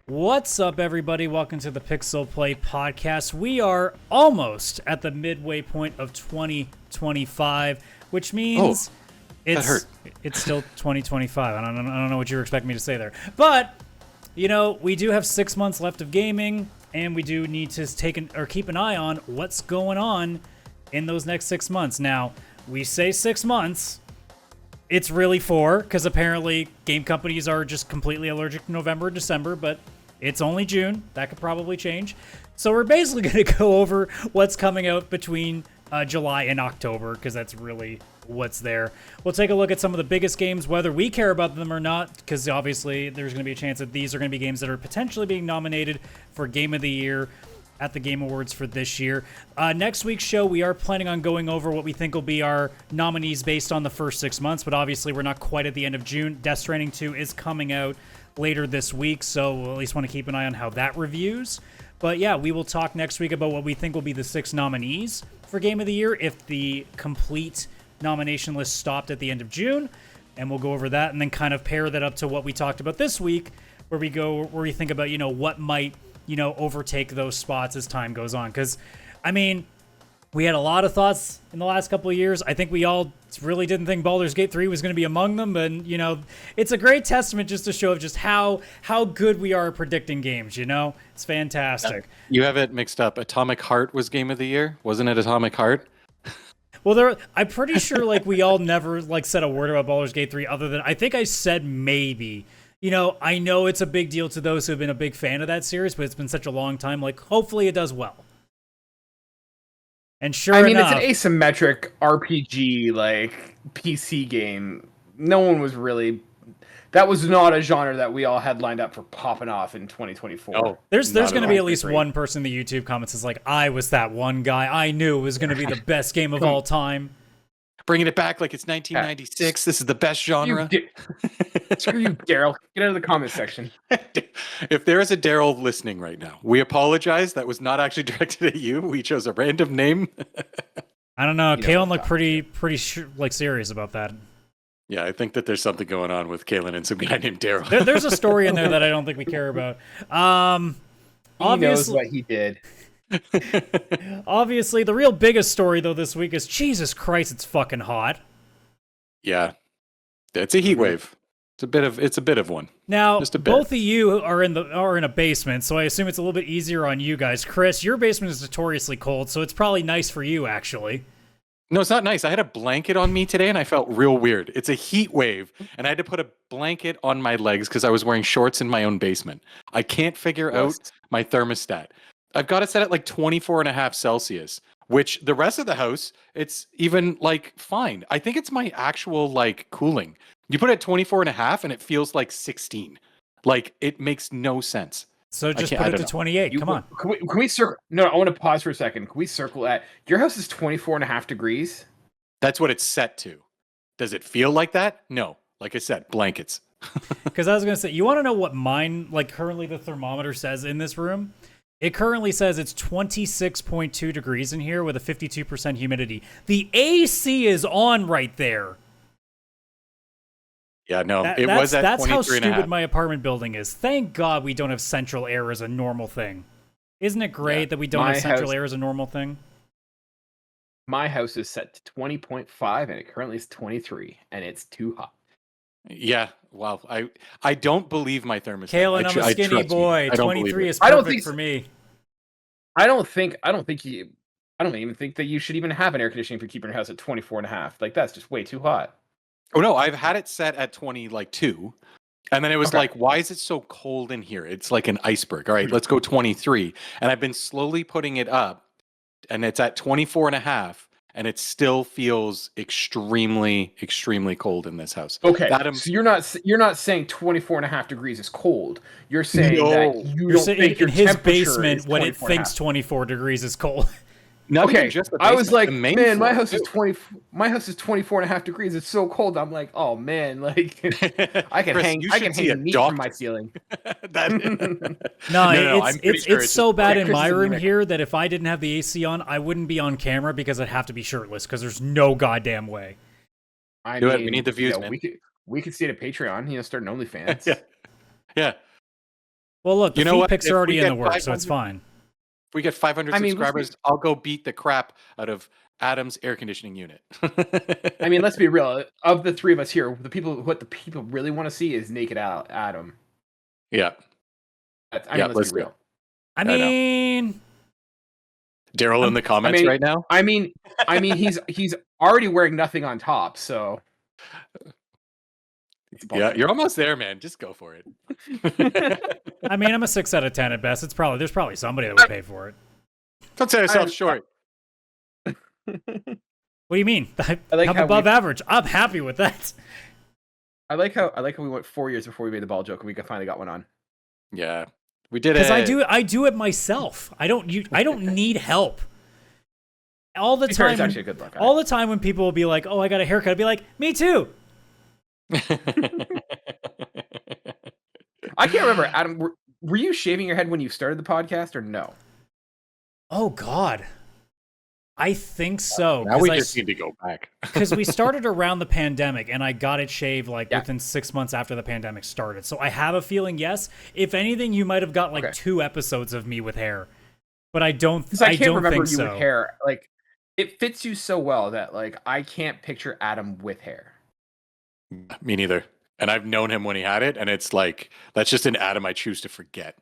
What's up, everybody? Welcome to the PixelPlay Podcast. We are almost at the midway point of 2025, which means it's still 2025. I don't know what you were expecting me to say there. But, we do have 6 months left of gaming, and we do need to keep an eye on what's going on in those next 6 months. Now, we say 6 months. It's really 4, because apparently game companies are just completely allergic to November and December, but it's only June. That could probably change. So we're basically going to go over what's coming out between July and October, because that's really what's there. We'll take a look at some of the biggest games, whether we care about them or not, because obviously there's going to be a chance that these are going to be games that are potentially being nominated for Game of the Year at the Game Awards for this year. Next week's show, we are planning on going over what we think will be our nominees based on the first 6 months, but obviously we're not quite at the end of June. Death Stranding 2 is coming out later this week, so we'll at least want to keep an eye on how that reviews. But yeah, we will talk next week about what we think will be the 6 nominees for Game of the Year if the complete nomination list stopped at the end of June, and we'll go over that and then kind of pair that up to what we talked about this week, where we think about, what might overtake those spots as time goes on. Because, we had a lot of thoughts in the last couple of years. I think we all really didn't think Baldur's Gate 3 was going to be among them. And, it's a great testament just to show just how good we are at predicting games, It's fantastic. You have it mixed up. Atomic Heart was Game of the Year. Wasn't it Atomic Heart? Well, I'm pretty sure, we all never, said a word about Baldur's Gate 3 other than, I think I said maybe. I know it's a big deal to those who have been a big fan of that series, but it's been such a long time. Hopefully it does well. And sure enough, it's an asymmetric RPG, PC game. No one was really... That was not a genre that we all had lined up for popping off in 2024. Oh, there's going to be at least one person in the YouTube comments is I was that one guy. I knew it was going to be the best game of all time. Bringing it back like it's 1996. This is the best genre. Screw you, Daryl. Get out of the comment section. If there is a Daryl listening right now, we apologize. That was not actually directed at you. We chose a random name. I don't know. Kaylan looked pretty serious about that. Yeah, I think that there's something going on with Kaylan and some guy named Daryl. There's a story in there that I don't think we care about. He knows what he did. Obviously, the real biggest story though this week is Jesus Christ, it's fucking hot. Yeah, it's a heat wave. It's a bit of one. Now, both of you are in a basement, so I assume it's a little bit easier on you guys. Chris, your basement is notoriously cold, so it's probably nice for you actually. No, it's not nice. I had a blanket on me today, and I felt real weird. It's a heat wave, and I had to put a blanket on my legs because I was wearing shorts in my own basement. I can't figure out my thermostat. I've got it set at 24.5 Celsius, which the rest of the house, it's even fine. I think it's my actual cooling. You put it at 24.5 and it feels like 16. It makes no sense. So just put it to 28. Come on. Can we circle? No, I want to pause for a second. Can we circle at your house is 24.5 degrees? That's what it's set to. Does it feel like that? No. Like I said, blankets. Because I was going to say, you want to know what mine, currently the thermometer says in this room? It currently says it's 26.2 degrees in here with a 52% humidity. The AC is on right there. Yeah, no, it was at 23.5. That's how stupid my apartment building is. Thank God we don't have central air as a normal thing. Isn't it great that we don't have central air as a normal thing? My house is set to 20.5 and it currently is 23 and it's too hot. Yeah, wow. I don't believe my thermostat. Kaylan, I'm a skinny boy. 23 is perfect for me. I don't even think that you should even have an air conditioning if you're keeping your house at 24.5. That's just way too hot. Oh no, I've had it set at 22. And then it was why is it so cold in here? It's like an iceberg. All right, let's go 23. And I've been slowly putting it up and it's at 24.5. And it still feels extremely, extremely cold in this house. Okay, so you're not saying 24.5 degrees is cold. You're saying that you're saying think in his basement when it thinks 24 degrees is cold. Not even just the I was like, man, floor, my house is 24.5 degrees. It's so cold. I'm like, oh man, I can Chris, hang meat from my ceiling. No, it's so bad in my room here that if I didn't have the AC on, I wouldn't be on camera because I'd have to be shirtless because there's no goddamn way. We need the views, man. We could see it at Patreon. Start an OnlyFans. Yeah. Well, look, the You know feet what? pics If are already we in get the works, so 500 it's fine. If we get 500 I mean, subscribers, I'll go beat the crap out of Adam's air conditioning unit. I mean, let's be real. Of the three of us here, what the people really want to see is naked Adam. Yeah. I mean, let's be real. I mean, Daryl in the comments right now. I mean, he's already wearing nothing on top, so. Yeah, you're almost there, man. Just go for it. I mean, I'm a 6 out of 10 at best. There's probably somebody that would pay for it. Don't sell yourself short. What do you mean? like I'm how above average. I'm happy with that. I like how we went 4 years before we made the ball joke, and we finally got one on. Yeah, we did it. Because I do it myself. I don't need help. All the time. It's actually a good look. All the time when people will be like, "Oh, I got a haircut," I'd be like, "Me too." I can't remember, Adam. Were you shaving your head when you started the podcast, or no? Oh God, I think so. Now we just need to go back because we started around the pandemic, and I got it shaved within 6 months after the pandemic started. So I have a feeling, yes. If anything, you might have got 2 episodes of me with hair, but I don't. I can't remember think you so. with hair. It fits you so well that I can't picture Adam with hair. Me neither. And I've known him when he had it, and it's that's just an Adam I choose to forget.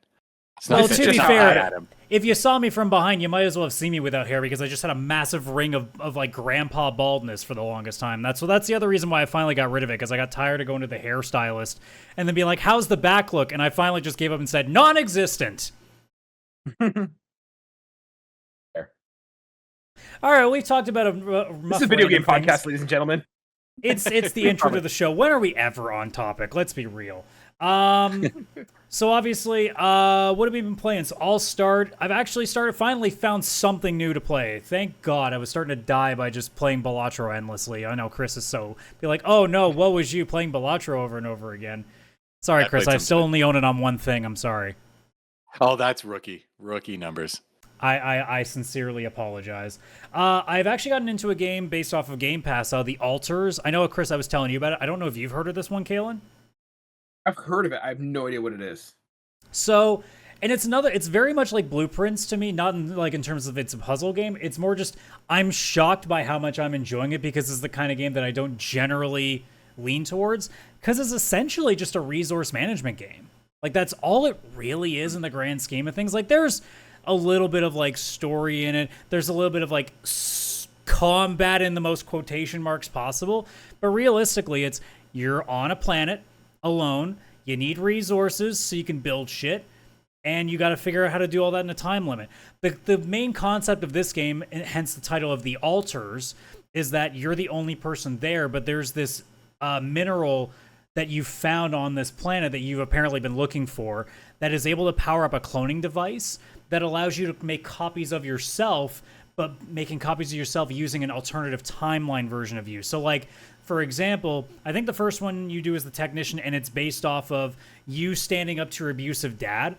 Well, to be fair, if you saw me from behind, you might as well have seen me without hair because I just had a massive ring of grandpa baldness for the longest time. That's the other reason why I finally got rid of it, because I got tired of going to the hairstylist and then being like, "How's the back look?" And I finally just gave up and said, "Non-existent." All right, we talked about this is a video game podcast, ladies and gentlemen. It's the intro to the show. When are we ever on topic? Let's be real. So obviously, what have we been playing? So I've actually finally found something new to play. Thank God. I was starting to die by just playing Balatro endlessly. I know Chris is be like, "Oh no, what was you playing Balatro over and over again?" Sorry, Chris, I still only own it on one thing. I'm sorry. Oh, that's rookie numbers. I sincerely apologize. I've actually gotten into a game based off of Game Pass, The Alters. I know, Chris, I was telling you about it. I don't know if you've heard of this one, Kaylan? I've heard of it. I have no idea what it is. So, and it's very much like Blueprints to me, not in terms of it's a puzzle game. It's more just, I'm shocked by how much I'm enjoying it because it's the kind of game that I don't generally lean towards, because it's essentially just a resource management game. That's all it really is in the grand scheme of things. There's a little bit of story in it. There's a little bit of combat in the most quotation marks possible. But realistically, it's you're on a planet alone. You need resources so you can build shit. And you got to figure out how to do all that in a time limit. The main concept of this game, and hence the title of The Alters, is that you're the only person there, but there's this mineral that you found on this planet that you've apparently been looking for that is able to power up a cloning device that allows you to make copies of yourself, but making copies of yourself using an alternative timeline version of you. So, for example, I think the first one you do is the technician, and it's based off of you standing up to your abusive dad,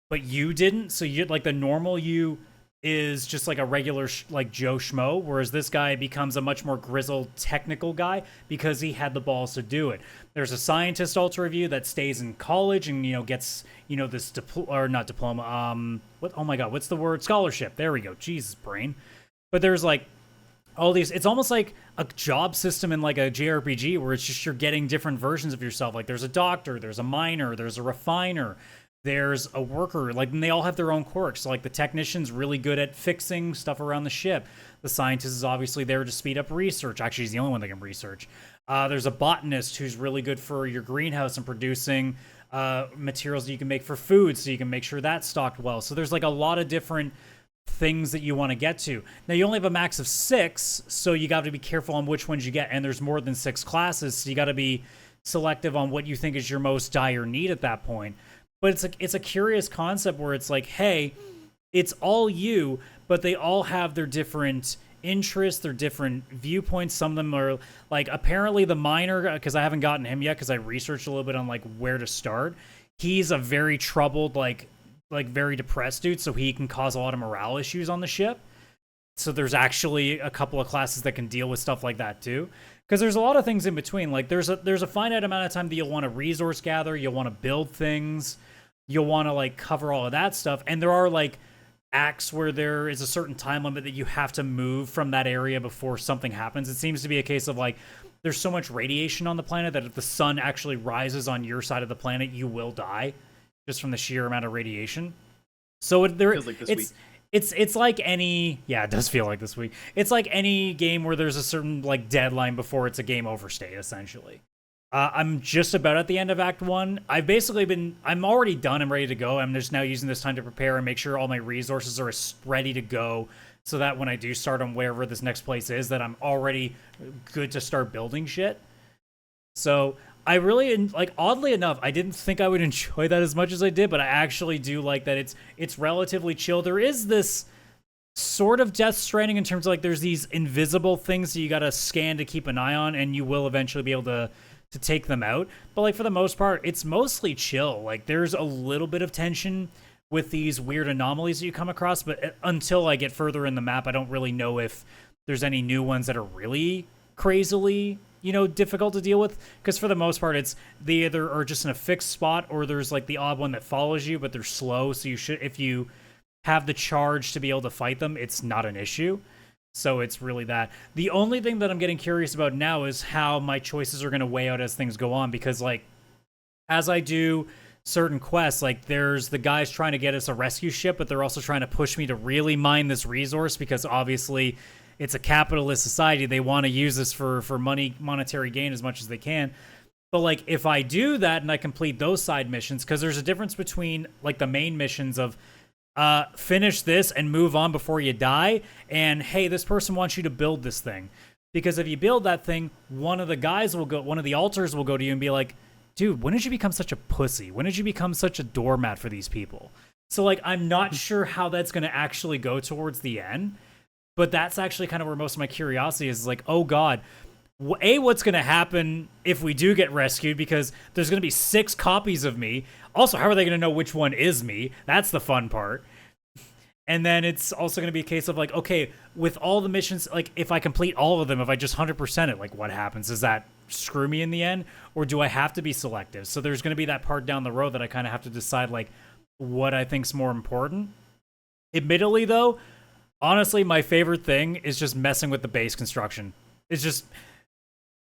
but you didn't. So, you the normal you is just a regular Joe Schmo, whereas this guy becomes a much more grizzled technical guy because he had the balls to do it. There's a scientist alter review that stays in college and gets this not diploma, oh my god, what's the word, scholarship, there we go, Jesus brain. But there's all these, it's almost like a job system in a JRPG where it's just you're getting different versions of yourself. There's a doctor, there's a miner, there's a refiner, there's a worker, and they all have their own quirks. So, the technician's really good at fixing stuff around the ship. The scientist is obviously there to speed up research. Actually, he's the only one that can research. There's a botanist who's really good for your greenhouse and producing materials that you can make for food, so you can make sure that's stocked well. So there's a lot of different things that you want to get to. Now, you only have a max of 6, so you got to be careful on which ones you get. And there's more than 6 classes, so you got to be selective on what you think is your most dire need at that point. But it's a curious concept where it's hey, it's all you, but they all have their different interests, their different viewpoints. Some of them are apparently the miner, because I haven't gotten him yet because I researched a little bit on where to start. He's a very troubled, very depressed dude, so he can cause a lot of morale issues on the ship. So there's actually a couple of classes that can deal with stuff like that too. Because there's a lot of things in between. There's a finite amount of time that you'll want to resource gather, you'll want to build things. you'll want to like cover all of that stuff. And there are like acts where there is a certain time limit that you have to move from that area before something happens. It seems to be a case of like there's so much radiation on the planet that if the sun actually rises on your side of the planet, you will die just from the sheer amount of radiation. So Feels like this week. It's like any, yeah, it does feel like this week. It's like any game where there's a certain like deadline before it's a game over state, essentially. I'm just about at the end of Act 1. I'm already done. I'm ready to go. I'm just now using this time to prepare and make sure all my resources are ready to go so that when I do start on wherever this next place is, that I'm already good to start building shit. So I really, like, oddly enough, I didn't think I would enjoy that as much as I did, but I actually do like that it's relatively chill. There is this sort of Death Stranding in terms of, like, there's these invisible things that you gotta scan to keep an eye on, and you will eventually be able to take them out. But, like, for the most part, it's mostly chill. Like, there's a little bit of tension with these weird anomalies that you come across, but until I get further in the map, I don't really know if there's any new ones that are really crazily, difficult to deal with. Because for the most part, they either are just in a fixed spot, or there's, like, the odd one that follows you, but they're slow, so if you have the charge to be able to fight them, it's not an issue. So it's really that. The only thing that I'm getting curious about now is how my choices are going to weigh out as things go on, because, like, as I do certain quests, like, there's the guys trying to get us a rescue ship, but they're also trying to push me to really mine this resource, because obviously it's a capitalist society. They want to use this for monetary gain as much as they can. But, like, if I do that and I complete those side missions, because there's a difference between, like, the main missions of finish this and move on before you die, and hey, this person wants you to build this thing. Because if you build that thing, one of the altars will go to you and be like, dude, when did you become such a pussy? When did you become such a doormat for these people? So, like, I'm not sure how that's going to actually go towards the end, but that's actually kind of where most of my curiosity is like, oh god, what's going to happen if we do get rescued? Because there's going to be 6 copies of me. Also, how are they going to know which one is me? That's the fun part. And then it's also going to be a case of, like, okay, with all the missions, like, if I complete all of them, if I just 100% it, like, what happens? Does that screw me in the end? Or do I have to be selective? So there's going to be that part down the road that I kind of have to decide, like, what I think's more important. Admittedly, though, honestly, my favorite thing is just messing with the base construction. It's just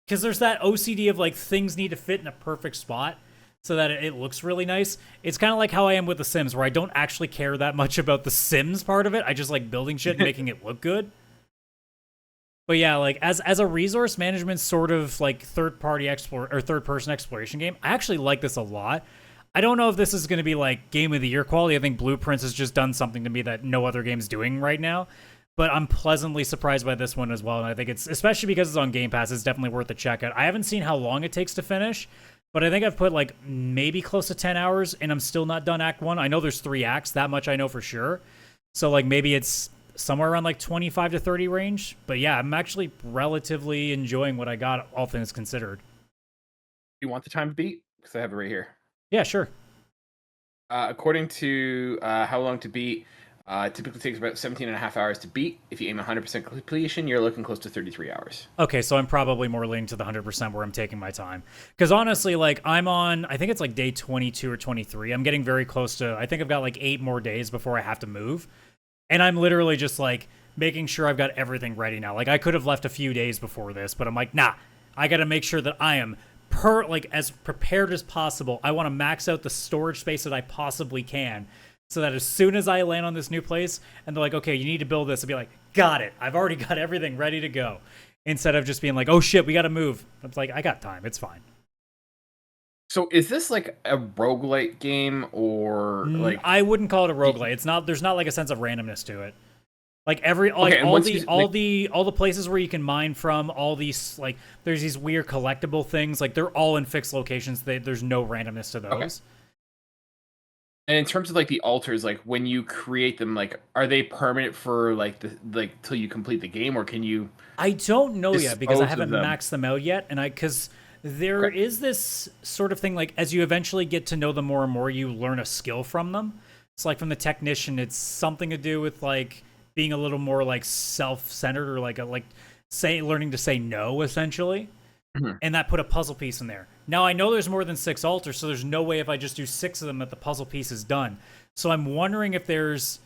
because there's that OCD of, like, things need to fit in a perfect spot so that it looks really nice. It's kind of like how I am with The Sims, where I don't actually care that much about the Sims part of it. I just like building shit and making it look good. But yeah, like, as a resource management sort of, like, third-person exploration game, I actually like this a lot. I don't know if this is going to be, like, Game of the Year quality. I think Blueprints has just done something to me that no other game's doing right now. But I'm pleasantly surprised by this one as well. And I think it's, especially because it's on Game Pass, it's definitely worth a check out. I haven't seen how long it takes to finish, but I think I've put, like, maybe close to 10 hours, and I'm still not done Act 1. I know there's 3 acts. That much I know for sure. So, like, maybe it's somewhere around, like, 25 to 30 range. But yeah, I'm actually relatively enjoying what I got, all things considered. You want the time to beat? Because I have it right here. Yeah, sure. According to How Long to Beat, it typically takes about 17 and a half hours to beat. If you aim 100% completion, you're looking close to 33 hours. Okay, so I'm probably more leaning to the 100% where I'm taking my time. Because honestly, like, I'm on, I think it's like day 22 or 23. I'm getting very close to, I think I've got like 8 more days before I have to move. And I'm literally just like making sure I've got everything ready now. Like, I could have left a few days before this, but I'm like, nah, I got to make sure that I am as prepared as possible. I want to max out the storage space that I possibly can, so that as soon as I land on this new place and they're like, okay, you need to build this, I'll be like, got it. I've already got everything ready to go. Instead of just being like, oh shit, we got to move. It's like, I got time. It's fine. So is this like a roguelite game, or like? I wouldn't call it a roguelite. It's not. There's not like a sense of randomness to it. Like all the places where you can mine from, all these, like, there's these weird collectible things. Like, they're all in fixed locations. There's no randomness to those. Okay. And in terms of, like, the altars, like, when you create them, like, are they permanent for, like, till you complete the game, or can you? I don't know yet, because I haven't maxed them out yet, and because there is this sort of thing, like, as you eventually get to know them more and more, you learn a skill from them. It's like, from the technician, it's something to do with, like, being a little more, like, self-centered, or learning to say no, essentially. and that put a puzzle piece in there. Now I know there's more than 6 altars, so there's no way if I just do 6 of them that the puzzle piece is done. So I'm wondering if there's,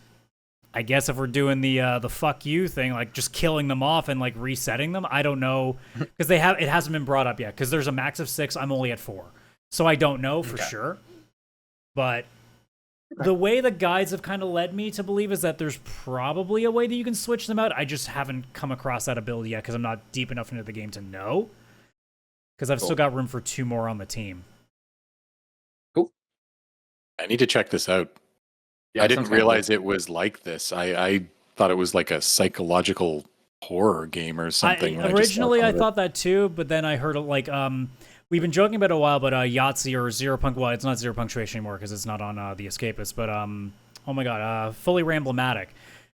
I guess if we're doing the fuck you thing, like just killing them off and like resetting them. I don't know, because it hasn't been brought up yet. Because there's a max of 6, I'm only at 4, so I don't know for sure. But the way the guides have kind of led me to believe is that there's probably a way that you can switch them out. I just haven't come across that ability yet because I'm not deep enough into the game to know. Because I've still got room for 2 more on the team. Cool. I need to check this out. Yeah, I didn't realize it was like this. I thought it was like a psychological horror game or something. Originally, I thought that too, but then I heard like we've been joking about it a while, but Yahtzee or Zero Punk. Well, it's not Zero Punctuation anymore because it's not on The Escapist. But oh my god, Fully Ramblematic,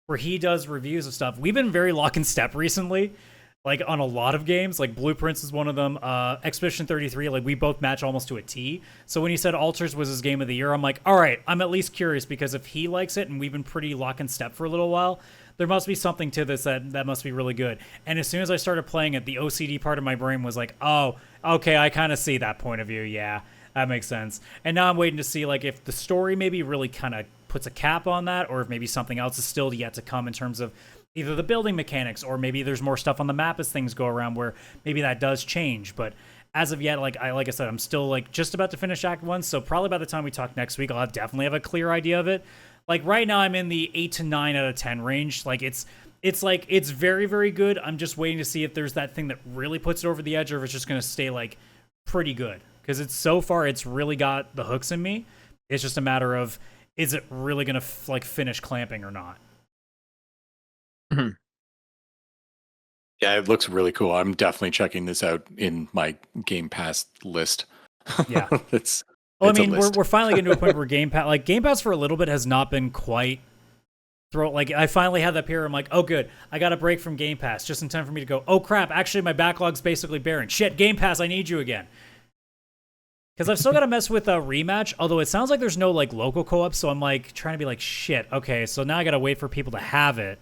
where he does reviews of stuff. We've been very lock and step recently. Like, on a lot of games, like Blueprints is one of them. Expedition 33, like, we both match almost to a T. So when he said Altars was his game of the year, I'm like, all right, I'm at least curious, because if he likes it and we've been pretty lock and step for a little while, there must be something to this that must be really good. And as soon as I started playing it, the OCD part of my brain was like, oh, okay, I kind of see that point of view. Yeah, that makes sense. And now I'm waiting to see, like, if the story maybe really kind of puts a cap on that, or if maybe something else is still yet to come in terms of either the building mechanics, or maybe there's more stuff on the map as things go around where maybe that does change. But as of yet, like I said, I'm still like just about to finish Act 1, so probably by the time we talk next week, I'll definitely have a clear idea of it. Like right now, I'm in the 8 to 9 out of 10 range. Like it's very, very good. I'm just waiting to see if there's that thing that really puts it over the edge, or if it's just gonna stay like pretty good. Because it's really got the hooks in me. It's just a matter of, is it really gonna finish clamping or not? Mm-hmm. Yeah, it looks really cool. I'm definitely checking this out in my Game Pass list. Yeah, it's. Well, I mean, we're finally getting to a point where Game Pass for a little bit has not been quite like I finally had that period. I'm like, oh good, I got a break from Game Pass just in time for me to go, oh crap, actually my backlog's basically barren. Shit, Game Pass, I need you again. Because I've still got to mess with a Rematch, although it sounds like there's no like local co-op, so I'm like trying to be like, shit, okay, so now I got to wait for people to have it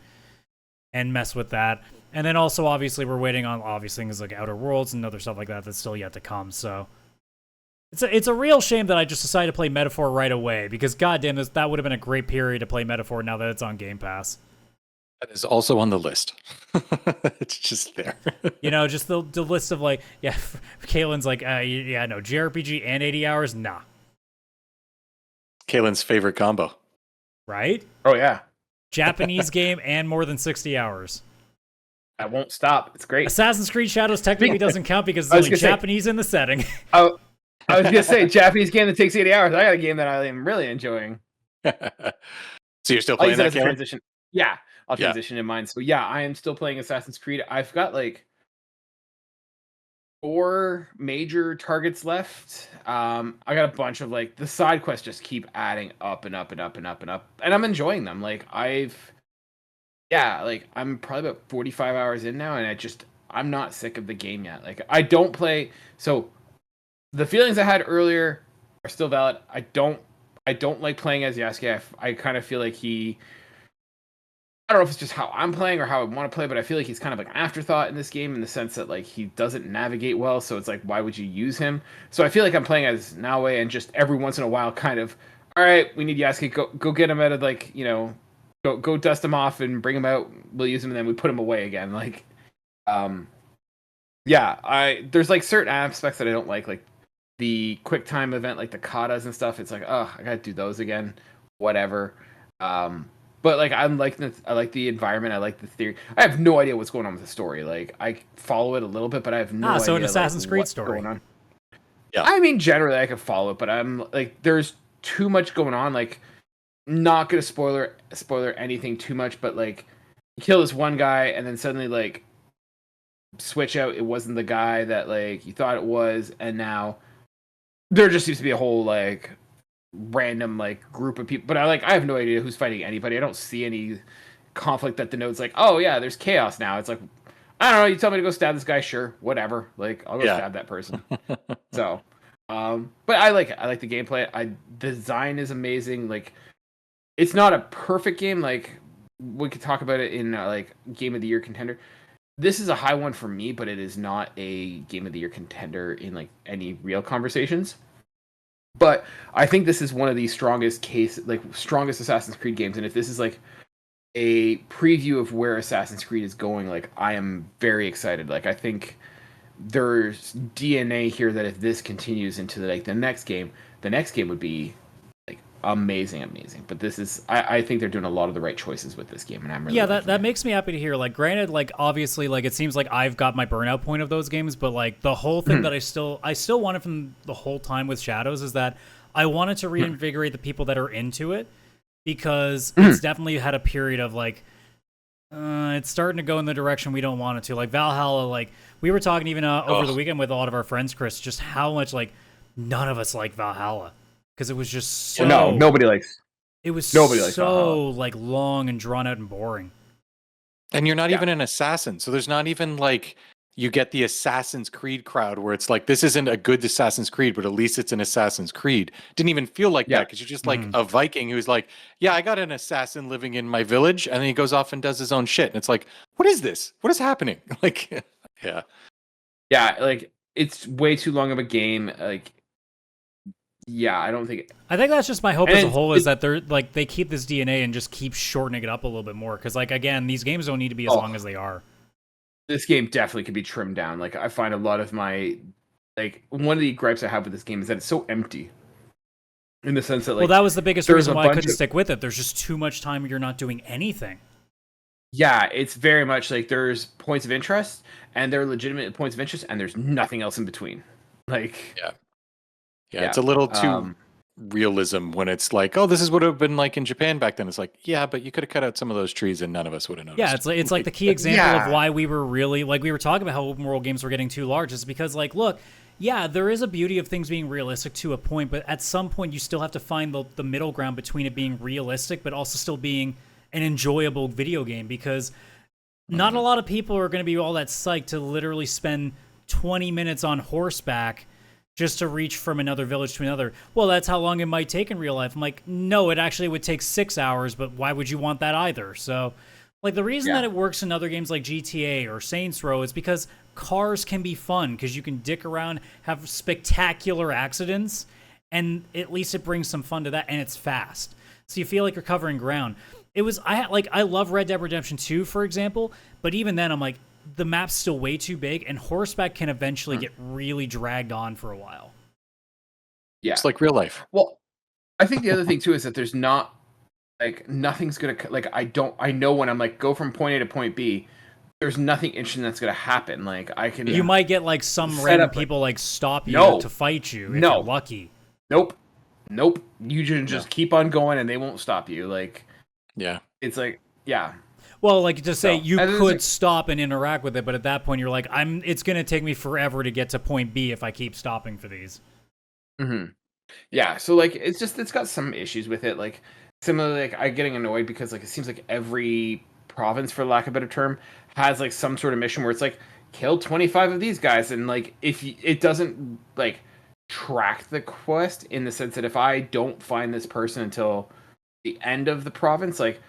and mess with that. And then also, obviously, we're waiting on things like Outer Worlds and other stuff like that that's still yet to come. So it's a real shame that I just decided to play Metaphor right away, because goddamn, that would have been a great period to play Metaphor now that it's on Game Pass. That is also on the list. It's just there. You know, just the list of like, yeah, Kaylan's like, yeah, no, JRPG and 80 hours, nah. Kaylan's favorite combo. Right? Oh, yeah. Japanese game and more than 60 hours. I won't stop. It's great. Assassin's Creed Shadows technically doesn't count because it's only Japanese in the setting. I was going to say, Japanese game that takes 80 hours. I got a game that I am really enjoying. So you're still playing that game? Transition. Yeah, I'll transition in mine. So yeah, I am still playing Assassin's Creed. I've got like 4 major targets left. I got a bunch of like the side quests just keep adding up and up and up and up and up, and I'm enjoying them. Like I'm probably about 45 hours in now, and I'm not sick of the game yet. Like I don't play, so the feelings I had earlier are still valid. I don't like playing as Yasuke. I kind of feel like I don't know if it's just how I'm playing or how I want to play, but I feel like he's kind of like an afterthought in this game, in the sense that like he doesn't navigate well. So it's like, why would you use him? So I feel like I'm playing as Naoe, and just every once in a while, kind of, all right, we need Yasuke. Go get him out of like, you know, go dust him off and bring him out. We'll use him, and then we put him away again. Like, there's like certain aspects that I don't like the quick time event, like the katas and stuff. It's like, oh, I gotta do those again. Whatever. But like I like the environment. I like the theory. I have no idea what's going on with the story. Like I follow it a little bit, but I have no idea. So an Assassin's Creed story. Going on. Yeah. I mean, generally I could follow it, but I'm like, there's too much going on. Like, not gonna spoiler anything too much, but like, you kill this one guy, and then suddenly like switch out. It wasn't the guy that like you thought it was, and now there just seems to be a whole like random like group of people, but I have no idea who's fighting anybody. I don't see any conflict that denotes like, oh yeah, there's chaos now. It's like, I don't know, you tell me to go stab this guy, sure, whatever, like I'll go stab that person. So but I like the gameplay. Design is amazing. Like, it's not a perfect game, like we could talk about it in like game of the year contender. this is a high one for me, but it is not a Game of the Year contender in like any real conversations. But I think this is one of the strongest Assassin's Creed games, and if this is like a preview of where Assassin's Creed is going, like I am very excited. Like I think there's DNA here that if this continues into the next game would be like amazing. But this is I think they're doing a lot of the right choices with this game, and I'm really that makes me happy to hear. Like granted, like obviously like it seems like I've got my burnout point of those games, but like the whole thing that I still wanted from the whole time with Shadows is that I wanted to reinvigorate the people that are into it, because it's definitely had a period of like it's starting to go in the direction we don't want it to. Like Valhalla, like we were talking even over the weekend with a lot of our friends, Chris, just how much like none of us like Valhalla because it was just so nobody likes. It was nobody so likes Valhalla. like long and drawn out and boring. And you're not even an assassin, so there's not even like you get the Assassin's Creed crowd where it's like, this isn't a good Assassin's Creed, but at least it's an Assassin's Creed. Didn't even feel like that because you're just like a Viking who's like, yeah, I got an assassin living in my village, and then he goes off and does his own shit. And it's like, what is this? What is happening? Like, yeah. Yeah, like, it's way too long of a game. Like, yeah, I think that's just my hope as a whole is that they're like they keep this DNA and just keep shortening it up a little bit more. Because, like, again, these games don't need to be as long as they are. This game definitely could be trimmed down. Like, I find a lot of my, like, one of the gripes I have with this game is that it's so empty. In the sense that, like, well, that was the biggest reason why I couldn't stick with it. There's just too much time you're not doing anything. Yeah, it's very much like there's points of interest, and they're legitimate points of interest, and there's nothing else in between. Like, yeah, it's a little too realism when it's like, oh, this is what it would have been like in Japan back then. It's like, yeah, but you could have cut out some of those trees and none of us would have noticed. Yeah, it's like the key example of why we were really, like, we were talking about how open world games were getting too large is because, like, look, yeah, there is a beauty of things being realistic to a point, but at some point you still have to find the middle ground between it being realistic but also still being an enjoyable video game, because not a lot of people are going to be all that psyched to literally spend 20 minutes on horseback just to reach from another village to another. Well, that's how long it might take in real life. I'm like, no, it actually would take 6 hours, but why would you want that either? So, like, the reason that it works in other games like GTA or Saints Row is because cars can be fun, because you can dick around, have spectacular accidents, and at least it brings some fun to that, and it's fast. So you feel like you're covering ground. I love Red Dead Redemption 2, for example, but even then I'm like, the map's still way too big, and horseback can eventually get really dragged on for a while. Yeah. It's like real life. Well, I think the other thing, too, is that there's not, like, nothing's going to, like, I know when I'm, like, go from point A to point B, there's nothing interesting that's going to happen. Like, I can... You might get, like, some random people, like, stop you to fight you if you're lucky. Nope. You can just keep on going, and they won't stop you. Like... Yeah. It's like, yeah. Well, like, to say you could stop and interact with it, but at that point you're like, it's going to take me forever to get to point B if I keep stopping for these. Mm-hmm. Yeah, so, like, it's got some issues with it. Like, similarly, like, I'm getting annoyed because, like, it seems like every province, for lack of a better term, has, like, some sort of mission where it's like, kill 25 of these guys, and, like, it doesn't, like, track the quest in the sense that if I don't find this person until the end of the province, like,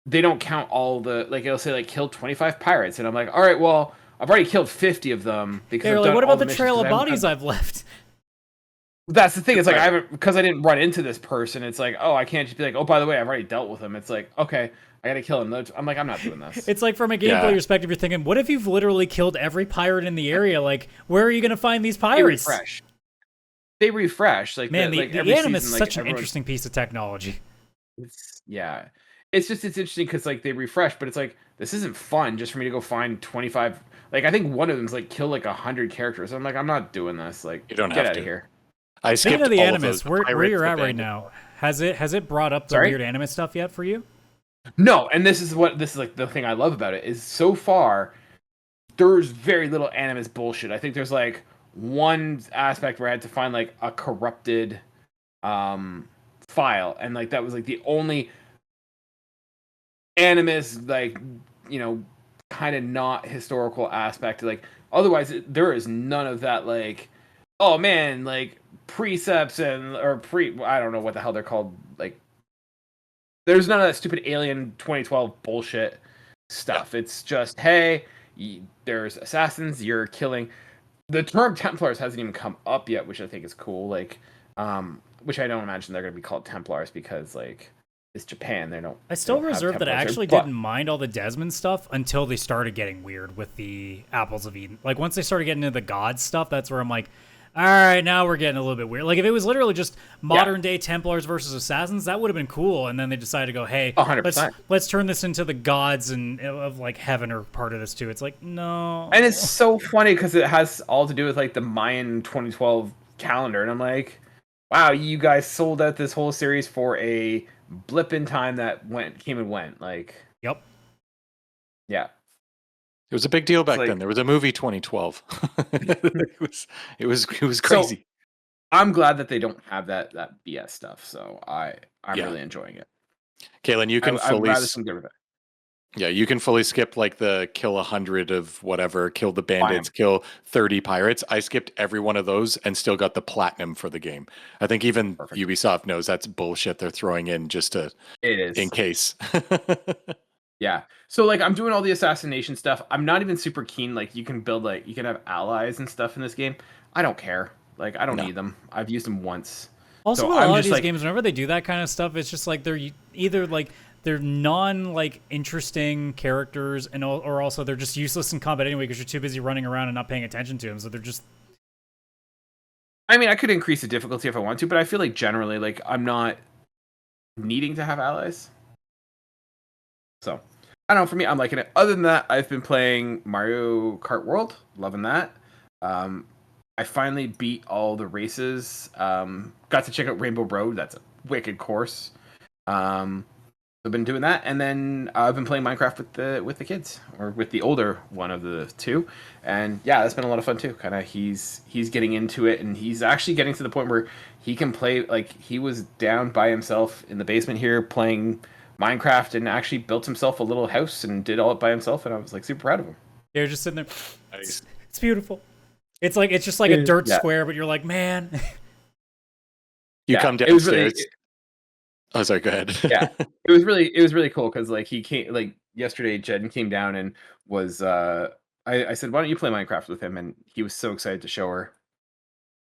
they don't count all the, like, it'll say, like, killed 25 pirates, and I'm like, all right, well, I've already killed 50 of them because they're like, what about the trail of bodies I've left? That's the thing. It's like, because I didn't run into this person, it's like, oh, I can't just be like, oh, by the way, I've already dealt with him. It's like, okay, I gotta kill him. I'm like, I'm not doing this. It's like, from a gameplay perspective, you're thinking, what if you've literally killed every pirate in the area? Like, where are you gonna find these pirates? They refresh. Like, man, the Anim is such an interesting piece of technology. It's interesting because, like, they refresh, but it's like, this isn't fun just for me to go find 25. Like, I think one of them's like kill like 100 characters. I'm like, I'm not doing this. Like, you don't get have out to. of here. I skipped the all Animus. of those Where you're at right now? Has it brought up the weird Animus stuff yet for you? No, and this is like the thing I love about it is so far there's very little Animus bullshit. I think there's like one aspect where I had to find like a corrupted file, and like that was like the only Animus, like, you know, kind of not historical aspect. Like, otherwise there is none of that, like, oh man, like precepts I don't know what the hell they're called, like, there's none of that stupid Alien 2012 bullshit stuff. It's just, hey, there's assassins. You're killing. The term Templars hasn't even come up yet, which I think is cool. Like, which I don't imagine they're going to be called Templars because like it's Japan. They don't. I still they don't have reserve that I Templars actually there, didn't mind all the Desmond stuff until they started getting weird with the Apples of Eden. Like once they started getting into the God stuff, that's where I'm like, all right, now we're getting a little bit weird. Like if it was literally just modern day Templars versus Assassins, that would have been cool. And then they decided to go, hey, 100%. let's turn this into the gods and of like heaven are part of this too. It's like no. And it's so funny because it has all to do with like the Mayan 2012 calendar, and I'm like, wow, you guys sold out this whole series for a blip in time that came and went. Like, yep, yeah. It was a big deal back then. There was a movie 2012. it was crazy. So, I'm glad that they don't have that BS stuff. So I'm really enjoying it. Kaylan, you can fully you can fully skip like the kill 100 of whatever, kill the bandits, kill 30 pirates. I skipped every one of those and still got the platinum for the game. I think even Ubisoft knows that's bullshit they're throwing in just to in case. Yeah. So like I'm doing all the assassination stuff. I'm not even super keen. Like you can build you can have allies and stuff in this game. I don't care. Like I don't need them. I've used them once. Also, so with a lot of these games, whenever they do that kind of stuff, it's just like they're either like they're interesting characters, or also they're just useless in combat anyway because you're too busy running around and not paying attention to them. So they're just. I mean, I could increase the difficulty if I want to, but I feel like generally, like I'm not needing to have allies. So, I don't know, for me, I'm liking it. Other than that, I've been playing Mario Kart World, loving that. I finally beat all the races. Got to check out Rainbow Road. That's a wicked course. I've been doing that, and then I've been playing Minecraft with the kids, or with the older one of the two. And yeah, that's been a lot of fun too. Kind of he's getting into it, and he's actually getting to the point where he can play. Like he was down by himself in the basement here playing Minecraft and actually built himself a little house and did all it by himself, and I was like super proud of him. They're just sitting there. Nice. It's beautiful. It's just like a dirt square, but you're like, man. You come downstairs. Oh, sorry. Go ahead. Yeah, it was really cool because like he came like yesterday. Jen came down and was. I said, why don't you play Minecraft with him? And he was so excited to show her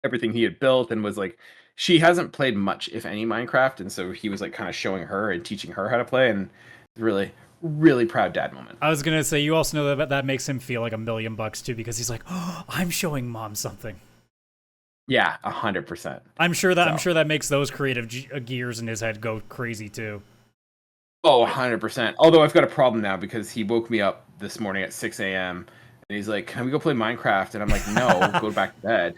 everything he had built, and was like, she hasn't played much, if any, Minecraft, and so he was like kind of showing her and teaching her how to play, and really, really proud dad moment. I was gonna say, you also know that makes him feel like $1 million too, because he's like, oh, I'm showing mom something. Yeah, 100%. I'm sure that makes those creative gears in his head go crazy too. Oh, 100%. Although I've got a problem now because he woke me up this morning at 6 a.m. and he's like, "Can we go play Minecraft?" And I'm like, "No, go back to bed."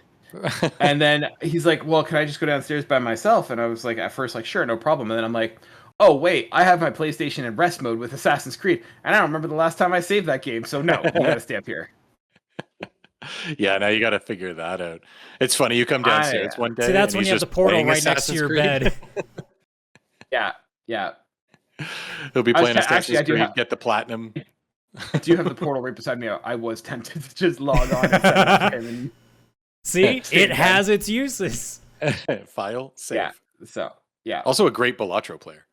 And then he's like, "Well, can I just go downstairs by myself?" And I was like, at first, like, "Sure, no problem." And then I'm like, "Oh wait, I have my PlayStation in rest mode with Assassin's Creed, and I don't remember the last time I saved that game. So no, you gotta stay up here." Yeah, now you got to figure that out. It's funny. You come downstairs one day. See, that's when you have the portal right next to your bed. Yeah. He'll be playing Assassin's Creed, get the platinum. I do have the portal right beside me. I was tempted to just log on and see, it has its uses. File, save. Yeah, so, yeah. Also a great Balatro player.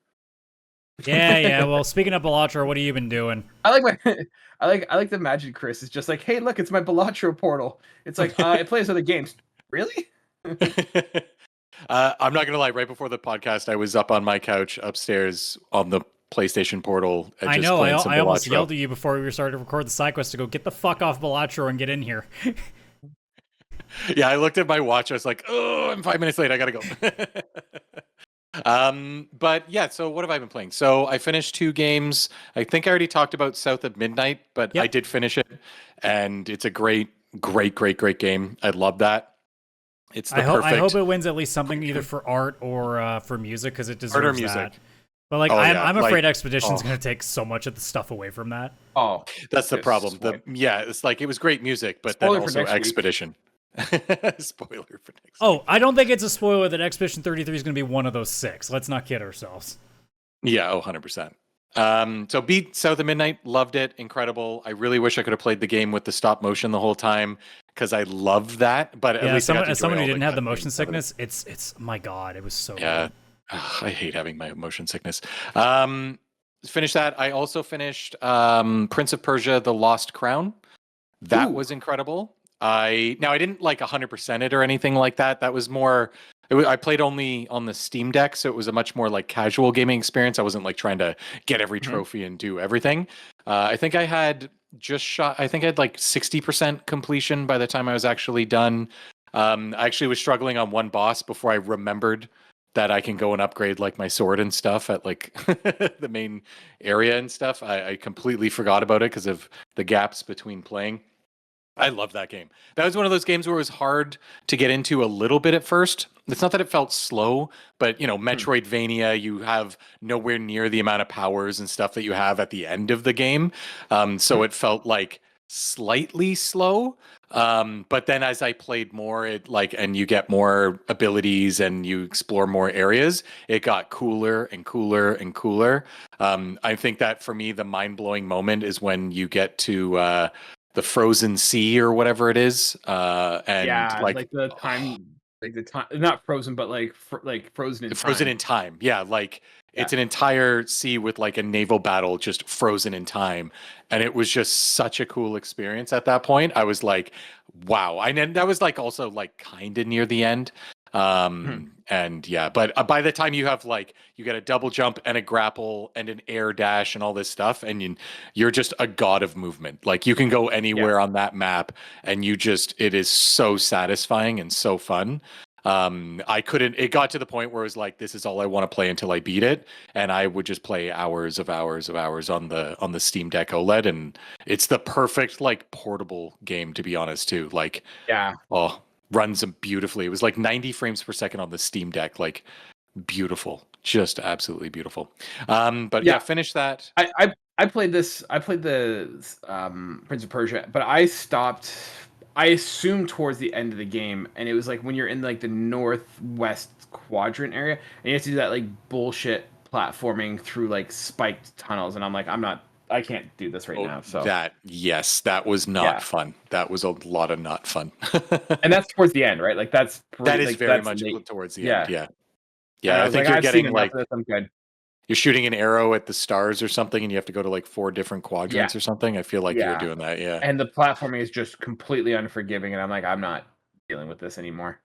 Yeah. Well, speaking of Balatro, what have you been doing? I like the Imagine Chris is just like, hey, look, it's my Balatro portal. It's like it plays other games. Really? I'm not gonna lie. Right before the podcast, I was up on my couch upstairs on the PlayStation portal. And I know. I almost yelled at you before we started to record the side quest to go get the fuck off Balatro and get in here. Yeah, I looked at my watch. I was like, oh, I'm 5 minutes late. I gotta go. But yeah, so what have I been playing? So I finished 2 games. I think I already talked about South of Midnight, but I did finish it, and it's a great game. I love that. It's the perfect. I hope it wins at least something either for art or for music, because it deserves art or music. that. But like, I'm afraid Expedition's going to take so much of the stuff away from that. Oh, that's the problem. It's like it was great music, but then also Expedition. Spoiler for next. Oh, I don't think it's a spoiler that Expedition 33 is going to be one of those 6. Let's not kid ourselves. Yeah, 100%. So beat South of Midnight, loved it, incredible. I really wish I could have played the game with the stop motion the whole time, because I loved that. But at least as someone who didn't have the motion sickness, it's my God, it was so good. I hate having my motion sickness. finished that. I also finished Prince of Persia: The Lost Crown. That was incredible. I didn't like 100% it or anything like that. That was more. I played only on the Steam Deck, so it was a much more like casual gaming experience. I wasn't like trying to get every trophy and do everything. I think I had like 60% completion by the time I was actually done. I actually was struggling on one boss before I remembered that I can go and upgrade like my sword and stuff at like the main area and stuff. I completely forgot about it because of the gaps between playing. I love that game. That was one of those games where it was hard to get into a little bit at first. It's not that it felt slow, but Metroidvania, you have nowhere near the amount of powers and stuff that you have at the end of the game. So it felt like slightly slow. But then as I played more, and you get more abilities and you explore more areas, it got cooler and cooler and cooler. I think that for me, the mind-blowing moment is when you get to the frozen sea or whatever it is, and like the time, not frozen, but like frozen in time. Frozen in time. Yeah, it's an entire sea with like a naval battle just frozen in time, and it was just such a cool experience at that point. I was like, wow. And that was like also like kind of near the end. And yeah, but by the time you have you get a double jump and a grapple and an air dash and all this stuff, and you're just a god of movement. Like you can go anywhere on that map, and it is so satisfying and so fun. It got to the point where it was like, this is all I want to play until I beat it. And I would just play hours of hours of hours on the Steam Deck OLED. And it's the perfect portable game, to be honest, too. Runs them beautifully. It was like 90 frames per second on the Steam Deck. Like beautiful, just absolutely beautiful. But finish that. I played this. I played the Prince of Persia, but I stopped. I assumed towards the end of the game, and it was like when you're in like the northwest quadrant area, and you have to do that like bullshit platforming through like spiked tunnels, and I'm like, I can't do this right now. So that was not fun. That was a lot of not fun. And that's towards the end, right? Like that is very much towards the end. Yeah. I think you're getting like I'm good. You're shooting an arrow at the stars or something, and you have to go to like 4 different quadrants or something. I feel like you're doing that. Yeah. And the platforming is just completely unforgiving, and I'm like, I'm not dealing with this anymore.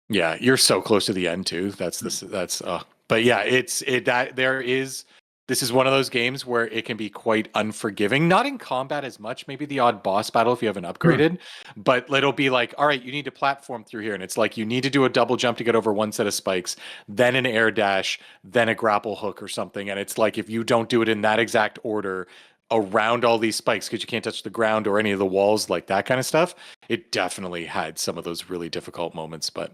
Yeah, you're so close to the end too. But yeah, this is one of those games where it can be quite unforgiving. Not in combat as much, maybe the odd boss battle if you haven't upgraded, but it'll be like, all right, you need to platform through here. And it's like, you need to do a double jump to get over one set of spikes, then an air dash, then a grapple hook or something. And it's like, if you don't do it in that exact order around all these spikes, because you can't touch the ground or any of the walls, like that kind of stuff, it definitely had some of those really difficult moments, but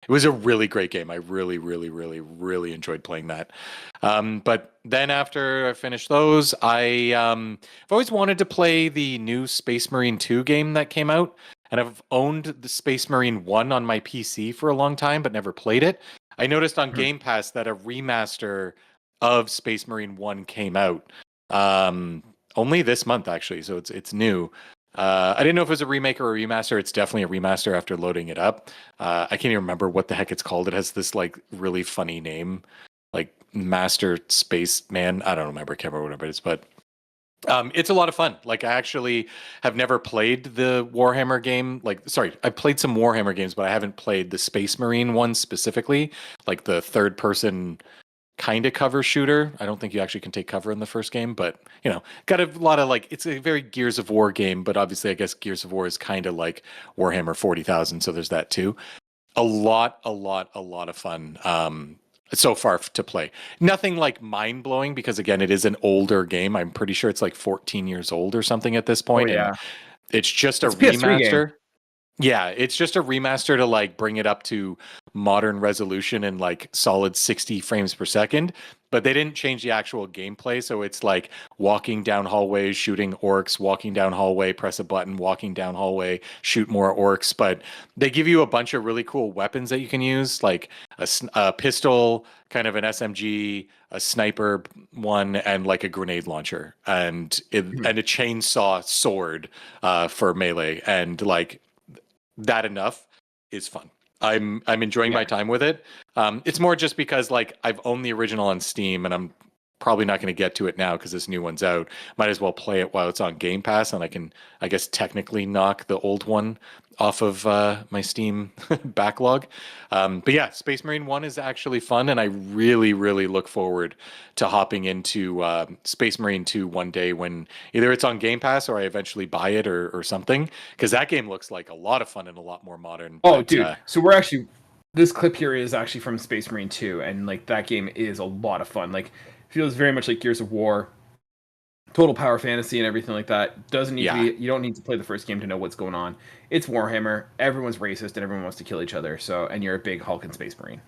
it was a really great game. I really, really, really, really enjoyed playing that. But then after I finished those, I've always wanted to play the new Space Marine 2 game that came out. And I've owned the Space Marine 1 on my PC for a long time, but never played it. I noticed on Game Pass that a remaster of Space Marine 1 came out only this month, actually. So it's new. I didn't know if it was a remake or a remaster. It's definitely a remaster after loading it up. I can't even remember what the heck it's called. It has this like really funny name, like Master Space Man. I don't remember. I can't remember what it is, but it's a lot of fun. Like I actually have never played the Warhammer game. I played some Warhammer games, but I haven't played the Space Marine one specifically, like the third person kind of cover shooter. I don't think you actually can take cover in the first game, but got a lot of it's a very Gears of War game, but obviously I guess Gears of War is kind of like Warhammer 40,000, so there's that too. A lot of fun so far to play. Nothing like mind-blowing because again, it is an older game. I'm pretty sure it's like 14 years old or something at this point. And it's just a remaster. Yeah, it's just a remaster to like bring it up to modern resolution and like solid 60 frames per second, but they didn't change the actual gameplay. So it's like walking down hallways, shooting orcs, walking down hallway, press a button, walking down hallway, shoot more orcs. But they give you a bunch of really cool weapons that you can use, like a pistol, kind of an SMG, a sniper one, and like a grenade launcher, and a chainsaw sword for melee, and like that enough is fun. I'm enjoying my time with it. It's more just because like I've owned the original on Steam and I'm probably not going to get to it now because this new one's out. Might as well play it while it's on Game Pass, and I can, I guess, technically knock the old one off of my Steam backlog. But yeah, Space Marine 1 is actually fun, and I really, really look forward to hopping into Space Marine 2 one day when either it's on Game Pass or I eventually buy it or something, because that game looks like a lot of fun and a lot more modern. Oh, dude. So we're actually... This clip here is actually from Space Marine 2, and like that game is a lot of fun. Like, feels very much like Gears of War, total power fantasy and everything like that. Doesn't need to be, you don't need to play the first game to know what's going on. It's Warhammer. Everyone's racist and everyone wants to kill each other. So, and you're a big Hulk and Space Marine.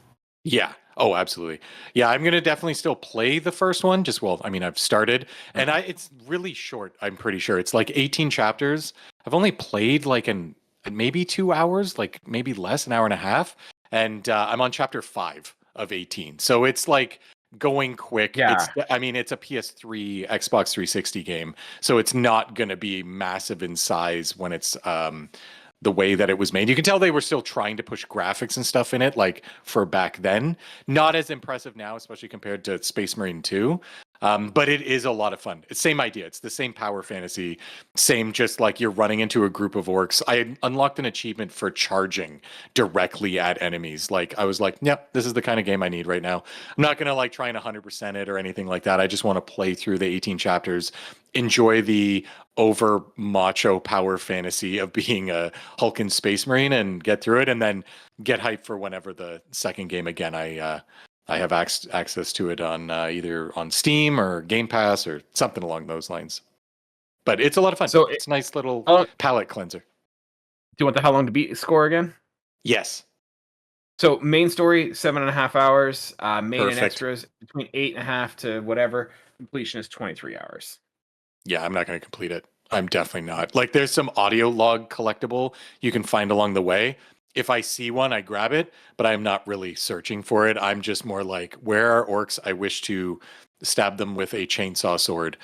Yeah. Oh, absolutely. Yeah, I'm gonna definitely still play the first one. Just I mean, I've started, and it's really short. I'm pretty sure it's like 18 chapters. I've only played like maybe 2 hours, like maybe less, an hour and a half. And I'm on chapter 5 of 18. So it's like going quick. Yeah. I mean, it's a PS3, Xbox 360 game. So it's not going to be massive in size when it's the way that it was made. You can tell they were still trying to push graphics and stuff in it, like for back then. Not as impressive now, especially compared to Space Marine 2. But it is a lot of fun. It's the same idea. It's the same power fantasy, same just like you're running into a group of orcs. I unlocked an achievement for charging directly at enemies. Like I was like, yep, this is the kind of game I need right now. I'm not going to like try and 100% it or anything like that. I just want to play through the 18 chapters, enjoy the over macho power fantasy of being a Hulk and Space Marine and get through it, and then get hyped for whenever the second game again I have access to it on either on Steam or Game Pass or something along those lines. But it's a lot of fun. So it's a nice little palate cleanser. Do you want the how long to beat score again? Yes. So main story, 7.5 hours. Main Perfect. and extras between 8.5 to whatever. Completion is 23 hours. Yeah, I'm not going to complete it. I'm definitely not. Like there's some audio log collectible you can find along the way. If I see one, I grab it, but I'm not really searching for it. I'm just more like, where are orcs? I wish to stab them with a chainsaw sword.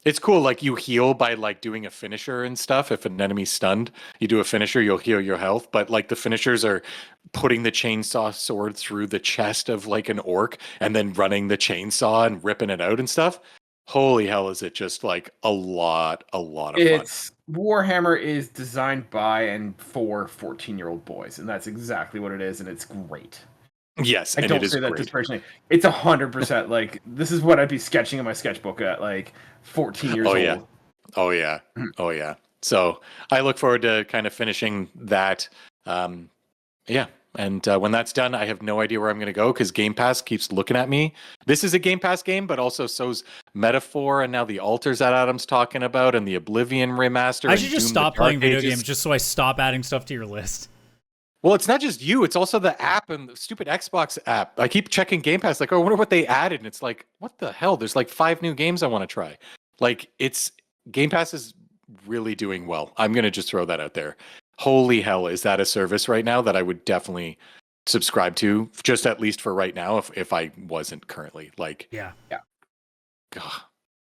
It's cool. Like you heal by like doing a finisher and stuff. If an enemy's stunned, you do a finisher, you'll heal your health. But like the finishers are putting the chainsaw sword through the chest of like an orc and then running the chainsaw and ripping it out and stuff. Holy hell, is it just like a lot of fun. Warhammer is designed by and for 14-year-old boys, and that's exactly what it is, and it's great. Yes, I don't say that disparagingly. It's 100% like this is what I'd be sketching in my sketchbook at like 14 years old. Oh yeah. So I look forward to kind of finishing that. Yeah. And when that's done, I have no idea where I'm going to go because Game Pass keeps looking at me. This is a Game Pass game, but also so's Metaphor and now the Altars that Adam's talking about and the Oblivion remaster. I should just stop playing video games just so I stop adding stuff to your list. Well, it's not just you. It's also the app and the stupid Xbox app. I keep checking Game Pass like, oh, I wonder what they added. And it's like, what the hell? There's like 5 new games I want to try. Like Game Pass is really doing well. I'm going to just throw that out there. Holy hell, is that a service right now that I would definitely subscribe to, just at least for right now, if I wasn't currently. Like, yeah. God.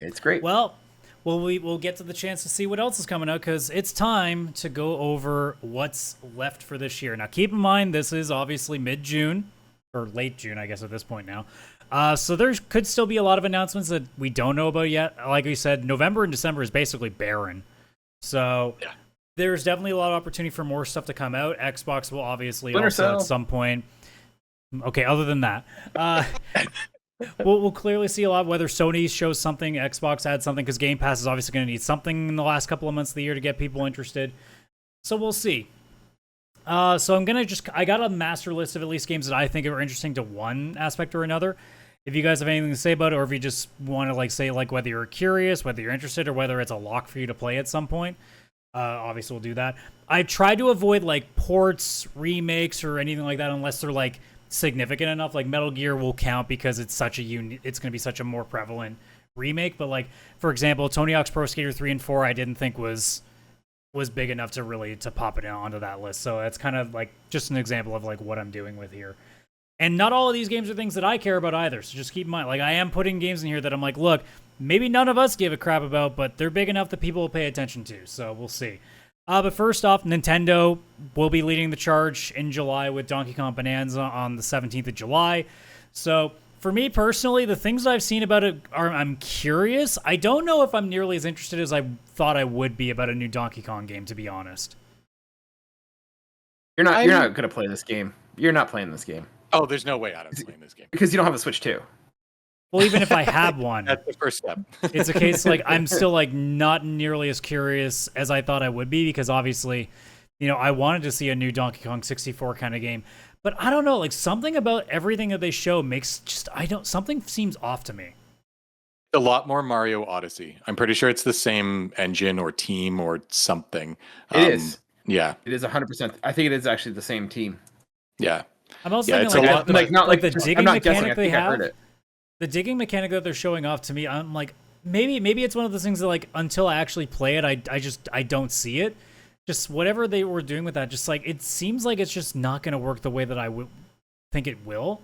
It's great. Well, we'll get to the chance to see what else is coming out because it's time to go over what's left for this year. Now, keep in mind, this is obviously mid-June, or late June, I guess, at this point now. So there could still be a lot of announcements that we don't know about yet. Like we said, November and December is basically barren. So... yeah. There's definitely a lot of opportunity for more stuff to come out. Xbox will obviously also at some point. Okay, other than that, we'll clearly see a lot whether Sony shows something, Xbox adds something, because Game Pass is obviously going to need something in the last couple of months of the year to get people interested. So we'll see. So I got a master list of at least games that I think are interesting to one aspect or another. If you guys have anything to say about it, or if you just want to like say like whether you're curious, whether you're interested, or whether it's a lock for you to play at some point. Obviously, we'll do that. I try to avoid like ports, remakes, or anything like that unless they're like significant enough. Like Metal Gear will count because it's such it's going to be such a more prevalent remake. But like for example, Tony Hawk's Pro Skater 3 and 4, I didn't think was big enough to pop it onto that list. So that's kind of like just an example of like what I'm doing with here. And not all of these games are things that I care about either. So just keep in mind, like I am putting games in here that I'm like, look, maybe none of us give a crap about, but they're big enough that people will pay attention to. So we'll see. But first off, Nintendo will be leading the charge in July with Donkey Kong Bonanza on the 17th of July. So for me personally, the things I've seen about it I'm curious. I don't know if I'm nearly as interested as I thought I would be about a new Donkey Kong game, to be honest. You're not gonna play this game. You're not playing this game. Oh, there's no way I'm playing this game. Because you don't have a Switch 2. Well, even if I had one, that's the first step. It's a case like I'm still like not nearly as curious as I thought I would be, because obviously, you know, I wanted to see a new Donkey Kong 64 kind of game. But I don't know, like something about everything that they show makes something seems off to me. A lot more Mario Odyssey. I'm pretty sure it's the same engine or team or something. It is. Yeah. It is 100%. I think it is actually the same team. Yeah. I'm also thinking the digging I'm not mechanic guessing. I they think I have. heard it. The digging mechanic that they're showing off to me, I'm like, maybe it's one of those things that like until I actually play it, I don't see it. Just whatever they were doing with that, just like it seems like it's just not going to work the way that I would think it will.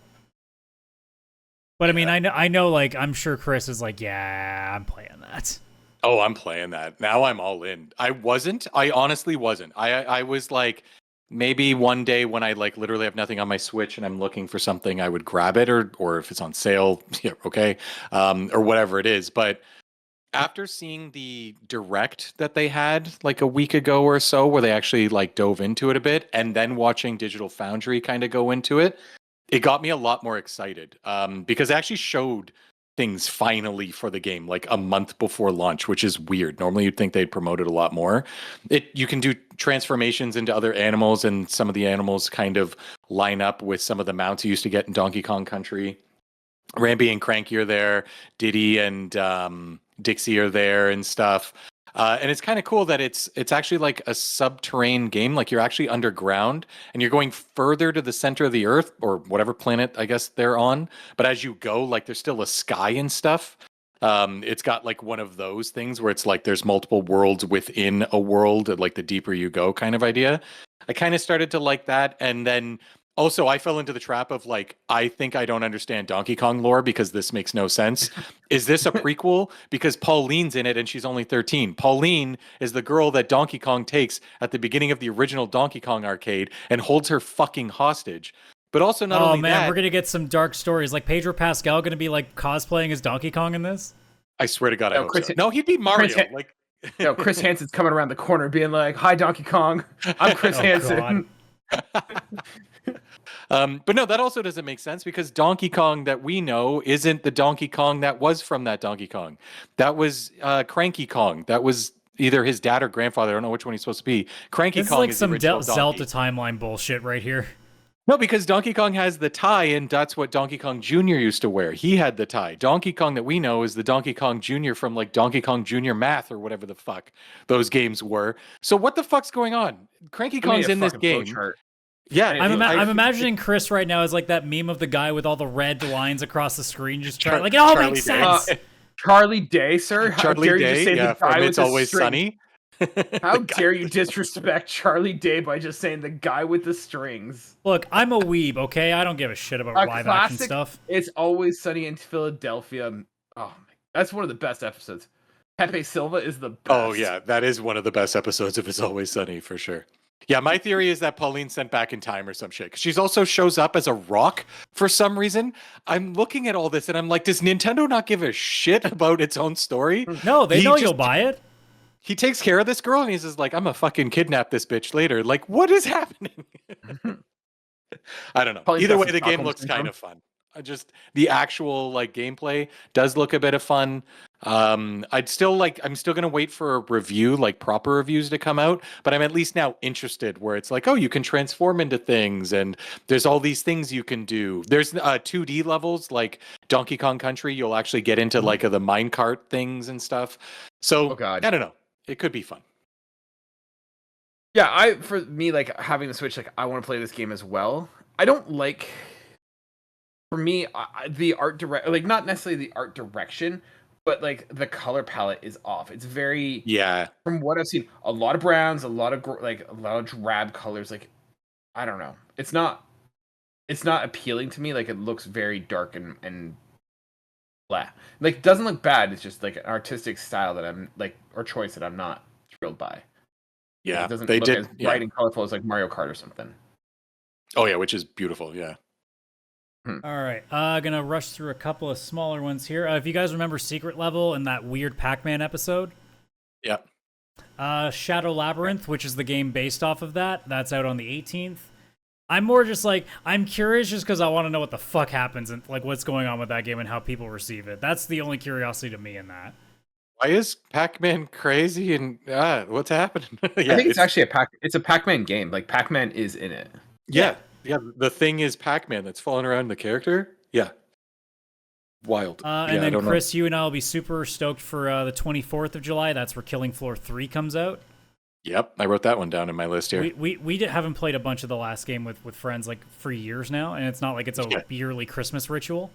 But I mean, I know, like I'm sure Chris is like, yeah, I'm playing that. Oh, I'm playing that. Now I'm all in. I honestly wasn't. I was like, maybe one day when I like literally have nothing on my Switch and I'm looking for something, I would grab it, or if it's on sale, yeah, okay, or whatever it is. But after seeing the direct that they had like a week ago or so, where they actually like dove into it a bit, and then watching Digital Foundry kind of go into it, it got me a lot more excited, because it actually showed things finally for the game like a month before launch, which is weird. Normally you'd think they'd promote it a lot more. You can do transformations into other animals, and some of the animals kind of line up with some of the mounts you used to get in Donkey Kong Country. Rambi and Cranky are there, Diddy and Dixie are there and stuff. And it's kind of cool that it's actually like a subterranean game. Like you're actually underground and you're going further to the center of the earth, or whatever planet I guess they're on. But as you go, like there's still a sky and stuff. It's got like one of those things where it's like there's multiple worlds within a world, like the deeper you go kind of idea. I kind of started to like that. And then also, I fell into the trap of like, I think I don't understand Donkey Kong lore because this makes no sense. Is this a prequel? Because Pauline's in it and she's only 13. Pauline is the girl that Donkey Kong takes at the beginning of the original Donkey Kong arcade and holds her fucking hostage. But also not only that... we're going to get some dark stories. Like Pedro Pascal going to be like cosplaying as Donkey Kong in this? I swear to God, I hope so. No, he'd be Mario. Chris Hansen's coming around the corner being like, "Hi, Donkey Kong. I'm Chris Hansen." But no, that also doesn't make sense, because Donkey Kong that we know isn't the Donkey Kong that was from that Donkey Kong. That was Cranky Kong. That was either his dad or grandfather. I don't know which one he's supposed to be. Cranky Kong is some Zelda timeline bullshit right here. No, because Donkey Kong has the tie, and that's what Donkey Kong Jr. used to wear. He had the tie. Donkey Kong that we know is the Donkey Kong Jr. from like Donkey Kong Jr. Math or whatever the fuck those games were. So what the fuck's going on? Cranky Kong's in this game. Yeah, I'm imagining Chris right now as like that meme of the guy with all the red lines across the screen, just trying like it all makes sense. Charlie Day, sir. How dare you say the guy with It's Always Sunny. How dare you disrespect Charlie Day by just saying the guy with the strings? Look, I'm a weeb, okay? I don't give a shit about live action stuff. It's Always Sunny in Philadelphia. Oh, that's one of the best episodes. Pepe Silva is the best. Oh yeah, that is one of the best episodes of It's Always Sunny for sure. Yeah, my theory is that Pauline's sent back in time or some shit. 'Cause she's also shows up as a rock for some reason. I'm looking at all this and I'm like, does Nintendo not give a shit about its own story? No, they know you'll buy it. He takes care of this girl and he's just like, I'm gonna fucking kidnap this bitch later. Like, what is happening? I don't know. Pauline Either way, the game looks kind of fun. The actual like gameplay does look a bit of fun. I'm still gonna wait for a review, like proper reviews to come out, but I'm at least now interested where it's like, oh, you can transform into things and there's all these things you can do. There's 2D levels like Donkey Kong Country. You'll actually get into like the minecart things and stuff. So I don't know. It could be fun. Yeah, for me, like having the Switch, like I want to play this game as well. I don't like. For me, the art like not necessarily the art direction, but like the color palette is off. It's very From what I've seen, a lot of browns, a lot of drab colors. Like I don't know. It's not appealing to me. Like it looks very dark and blah. Like it doesn't look bad. It's just like an artistic style that I'm like, or choice that I'm not thrilled by. Yeah, it doesn't look as bright and colorful as like Mario Kart or something. Oh yeah, which is beautiful. Yeah. All right, gonna rush through a couple of smaller ones here. If you guys remember Secret Level and that weird Pac-Man episode, Yeah. Shadow Labyrinth, which is the game based off of that, that's out on the 18th. I'm more just like, I'm curious just because I want to know what the fuck happens and like what's going on with that game and how people receive it. That's the only curiosity to me in that. Why is Pac-Man crazy and what's happening? I think it's actually a Pac-Man game. Like Pac-Man is in it. Yeah. The thing is Pac-Man that's falling around the character. Yeah. Wild. And then Chris, you and I will be super stoked for the 24th of July. That's where Killing Floor 3 comes out. Yep, I wrote that one down in my list here. We haven't played a bunch of the last game with friends like for years now, and it's not like it's a yearly Christmas ritual.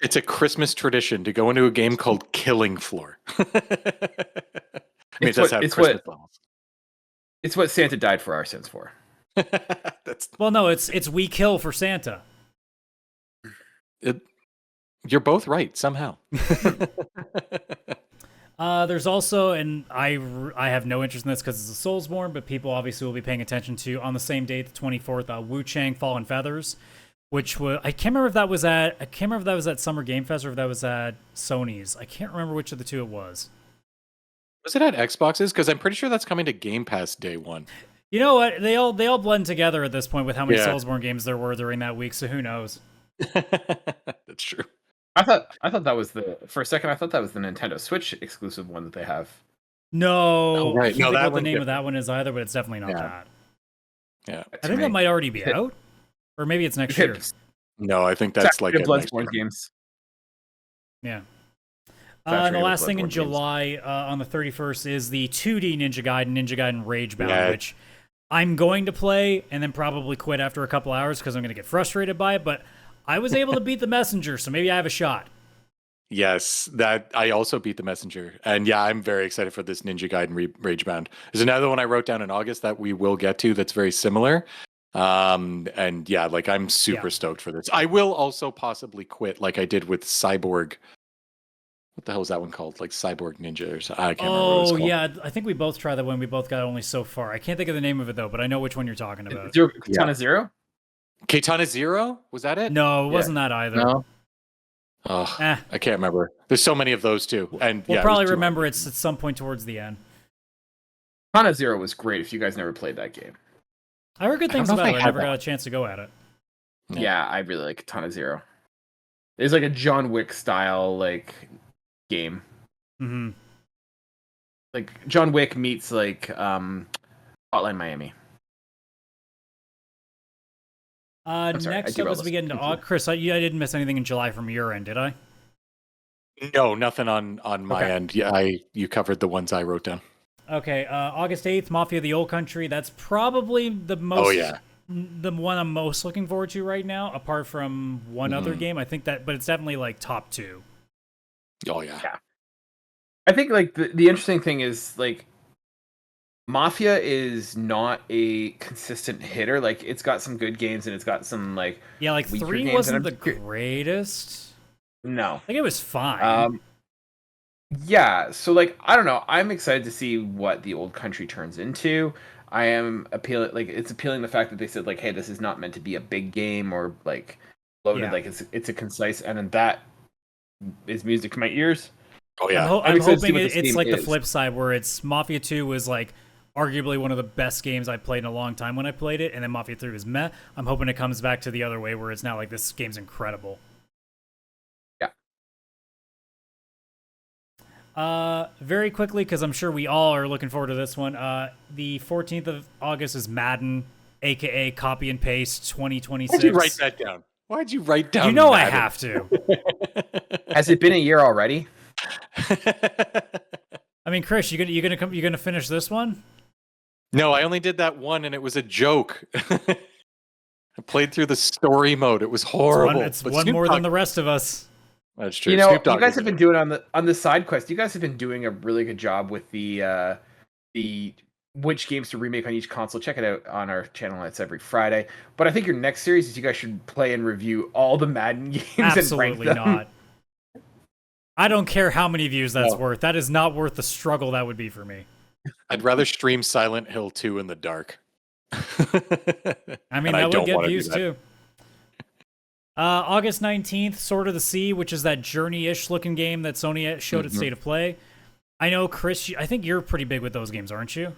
It's a Christmas tradition to go into a game called Killing Floor. It's what Santa died for our sins for. Well, no, it's we kill for Santa. You're both right somehow. There's also, and I have no interest in this because it's a Soulsborne, but people obviously will be paying attention to on the same date, the 24th, Wu Chang Fallen Feathers, which was I can't remember if that was at Summer Game Fest or if that was at Sony's. I can't remember which of the two it was. Was it at Xbox's? Because I'm pretty sure that's coming to Game Pass day one. You know what? They all blend together at this point with how many Soulsborne games there were during that week. So who knows? That's true. I thought that was for a second. I thought that was the Nintendo Switch exclusive one that they have. No, right. I can't think what the name of that one is either, but it's definitely not that. Yeah, I think that might already be out, or maybe it's next year. No, I think that's like Bloodborne games. Yeah. And the last thing in July on the 31st is the 2D Ninja Gaiden Ragebound, which I'm going to play and then probably quit after a couple hours because I'm going to get frustrated by it, but I was able to beat the Messenger, so maybe I have a shot. Yes, that I also beat the Messenger. And yeah, I'm very excited for this Ninja Gaiden Ragebound. There's another one I wrote down in August that we will get to that's very similar. And yeah, like I'm super stoked for this. I will also possibly quit like I did with Cyborg. What the hell is that one called? Like Cyborg Ninja or something. I can't remember what it's called. Yeah, I think we both tried that one. We both got only so far. I can't think of the name of it though, but I know which one you're talking about. Katana Zero? Katana Zero? Was that it? No, it wasn't that either. No. Oh, I can't remember. There's so many of those too. And we'll probably remember it's at some point towards the end. Katana Zero was great if you guys never played that game. I heard good things about it. I never got a chance to go at it. Yeah, I really like Katana Zero. It's like a John Wick style like game. Mm-hmm. Like John Wick meets like Hotline Miami. Next up, as we get into August, Chris, I didn't miss anything in July from your end, did I? No, nothing on my end. Yeah, you covered the ones I wrote down. Okay, August 8th, Mafia: The Old Country. That's probably the most, the one I'm most looking forward to right now, apart from one other game. I think that, but it's definitely like top two. Oh yeah. I think like the interesting thing is like Mafia is not a consistent hitter. Like it's got some good games and it's got some like 3 wasn't the greatest. No, I think it was fine. Yeah, so like I don't know. I'm excited to see what The Old Country turns into. I am it's appealing the fact that they said like, hey, this is not meant to be a big game or like loaded. Like it's a concise, and then that is music to my ears. Oh yeah, I'm hoping it's like the flip side where it's Mafia 2 was like arguably one of the best games I played in a long time when I played it, and then Mafia 3 was meh. I'm hoping it comes back to the other way where it's now like this game's incredible. Very quickly, because I'm sure we all are looking forward to this one. The 14th of August is Madden, aka Copy and Paste 2026. Why'd you write that down? Why'd you write down? You know Madden? I have to. Has it been a year already? I mean, Chris, you gonna finish this one? No, I only did that one, and it was a joke. I played through the story mode. It was horrible. It's one more than the rest of us. That's true. You know, you guys have been doing on the side quest. You guys have been doing a really good job with the which games to remake on each console. Check it out on our channel. It's every Friday. But I think your next series is you guys should play and review all the Madden games. Absolutely and rank them. not. I don't care how many views that's worth. That is not worth the struggle that would be for me. I'd rather stream Silent Hill 2 in the dark. I mean, that would get views too. August 19th, Sword of the Sea, which is that Journey-ish looking game that Sony showed at State of Play. I know, Chris, I think you're pretty big with those games, aren't you?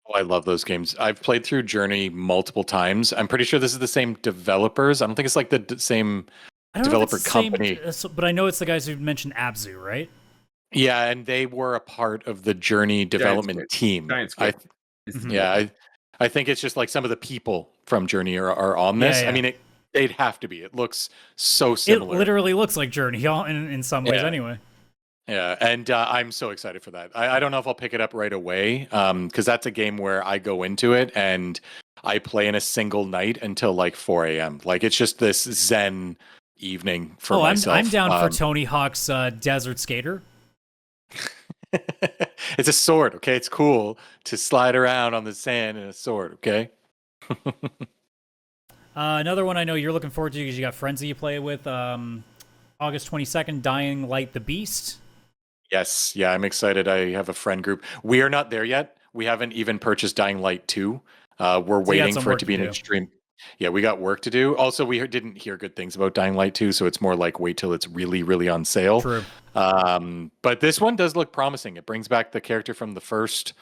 Oh, I love those games. I've played through Journey multiple times. I'm pretty sure this is the same developers. I don't think it's like the same developer company. But I know it's the guys who mentioned Abzu, right? Yeah, and they were a part of the Journey development team. I think it's just like some of the people from Journey are on this. Yeah. I mean, they'd have to be. It looks so similar. It literally looks like Journey in some ways anyway. Yeah, and I'm so excited for that. I don't know if I'll pick it up right away because that's a game where I go into it and I play in a single night until like 4 a.m. Like it's just this zen evening for myself. I'm down for Tony Hawk's Desert Skater. It's a sword, okay? It's cool to slide around on the sand in a sword, okay? Another one I know you're looking forward to because you got friends that you play with. August 22nd, Dying Light the Beast. Yes, yeah, I'm excited. I have a friend group. We are not there yet. We haven't even purchased Dying Light 2. We're waiting for it to be an extreme. Yeah, we got work to do. Also, we didn't hear good things about Dying Light 2, so it's more like wait till it's really, really on sale. True. But this one does look promising. It brings back the character from the first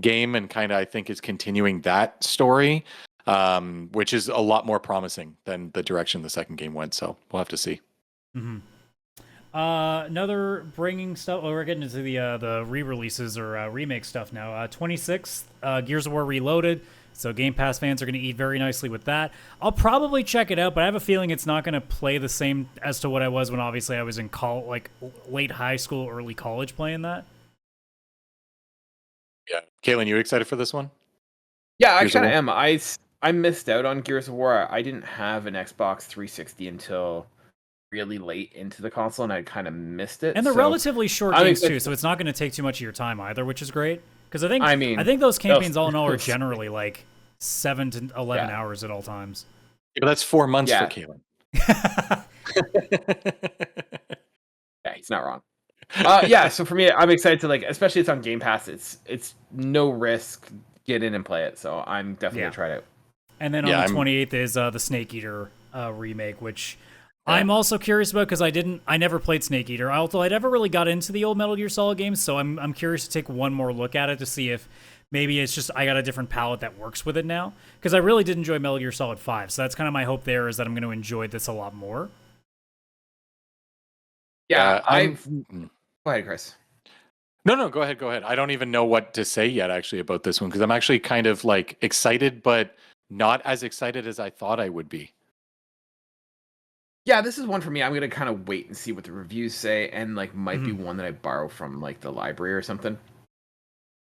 game and kind of, I think, is continuing that story, which is a lot more promising than the direction the second game went. So we'll have to see. Mm-hmm. Another bringing stuff. Well, we're getting into the re-releases or remake stuff now. 26th, Gears of War Reloaded. So Game Pass fans are going to eat very nicely with that. I'll probably check it out, but I have a feeling it's not going to play the same as to what I was when obviously I was in late high school, early college playing that. Yeah, Kaylan, you excited for this one? Yeah, I kind of am. I missed out on Gears of War. I didn't have an Xbox 360 until really late into the console, and I kind of missed it. And they're relatively short games too, so it's not going to take too much of your time either, which is great. Because I think those campaigns all in all are generally like 7 to 11 hours at all times. Yeah, but that's 4 months for Kaylan. Yeah, he's not wrong. So for me, I'm excited to especially it's on Game Pass. It's no risk, get in and play it. So I'm definitely gonna try it out. And then on the 28th is the Snake Eater remake, which I'm also curious about because I never played Snake Eater, although I never really got into the old Metal Gear Solid games, so I'm curious to take one more look at it to see if maybe it's just I got a different palette that works with it now, because I really did enjoy Metal Gear Solid 5, so that's kind of my hope there is that I'm going to enjoy this a lot more. Yeah, Go ahead, Chris. No, go ahead. I don't even know what to say yet actually about this one because I'm actually kind of like excited, but not as excited as I thought I would be. Yeah, this is one for me. I'm gonna kind of wait and see what the reviews say, and might be one that I borrow from the library or something.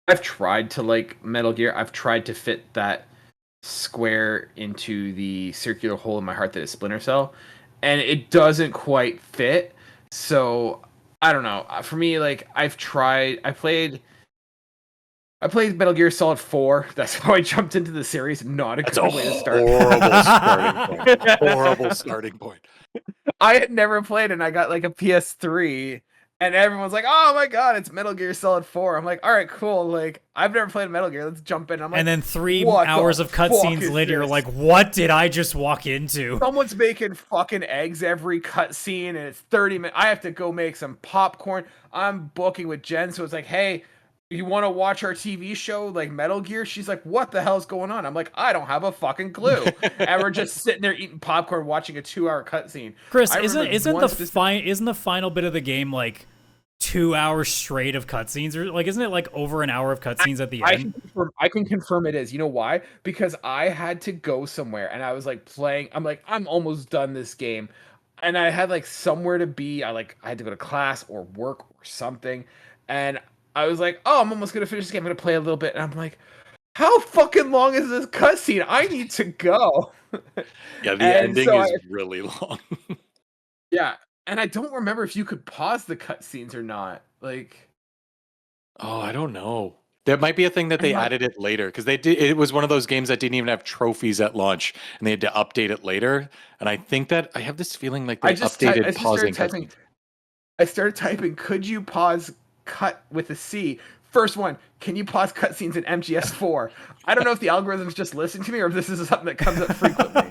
I've tried to like Metal Gear. I've tried to fit that square into the circular hole in my heart that is Splinter Cell, and it doesn't quite fit. So I don't know. For me, I've tried. I played Metal Gear Solid 4. That's how I jumped into the series. Not a good way to start. Horrible starting point. I had never played, and I got a PS3, and everyone's like, "Oh my god, it's Metal Gear Solid 4." I'm like, "All right, cool. I've never played Metal Gear. Let's jump in." I'm like, and then 3 hours of cutscenes later, you're like, "What did I just walk into?" Someone's making fucking eggs every cutscene, and it's 30 minutes. I have to go make some popcorn. I'm booking with Jen, so it's like, "Hey, you want to watch our TV show Metal Gear?" She's like, "What the hell's going on?" I'm like, "I don't have a fucking clue." And we're just sitting there eating popcorn, watching a 2-hour cutscene. Chris, isn't the final bit of the game 2 hours straight of cutscenes, or isn't it over an hour of cutscenes at the end? I can confirm it is. You know why? Because I had to go somewhere, and I was playing. I'm almost done this game, and I had somewhere to be. I had to go to class or work or something, and I was like, "Oh, I'm almost gonna finish this game. I'm gonna play a little bit," and I'm like, "How fucking long is this cutscene? I need to go." Yeah, the ending is really long. Yeah, and I don't remember if you could pause the cutscenes or not. Oh, I don't know. There might be a thing that they added it later because they did. It was one of those games that didn't even have trophies at launch, and they had to update it later. And I think that I have this feeling they updated pausing. I started typing. Could you pause cut with a C? First one, can you pause cutscenes in MGS4? I don't know if the algorithm's just listening to me or if this is something that comes up frequently.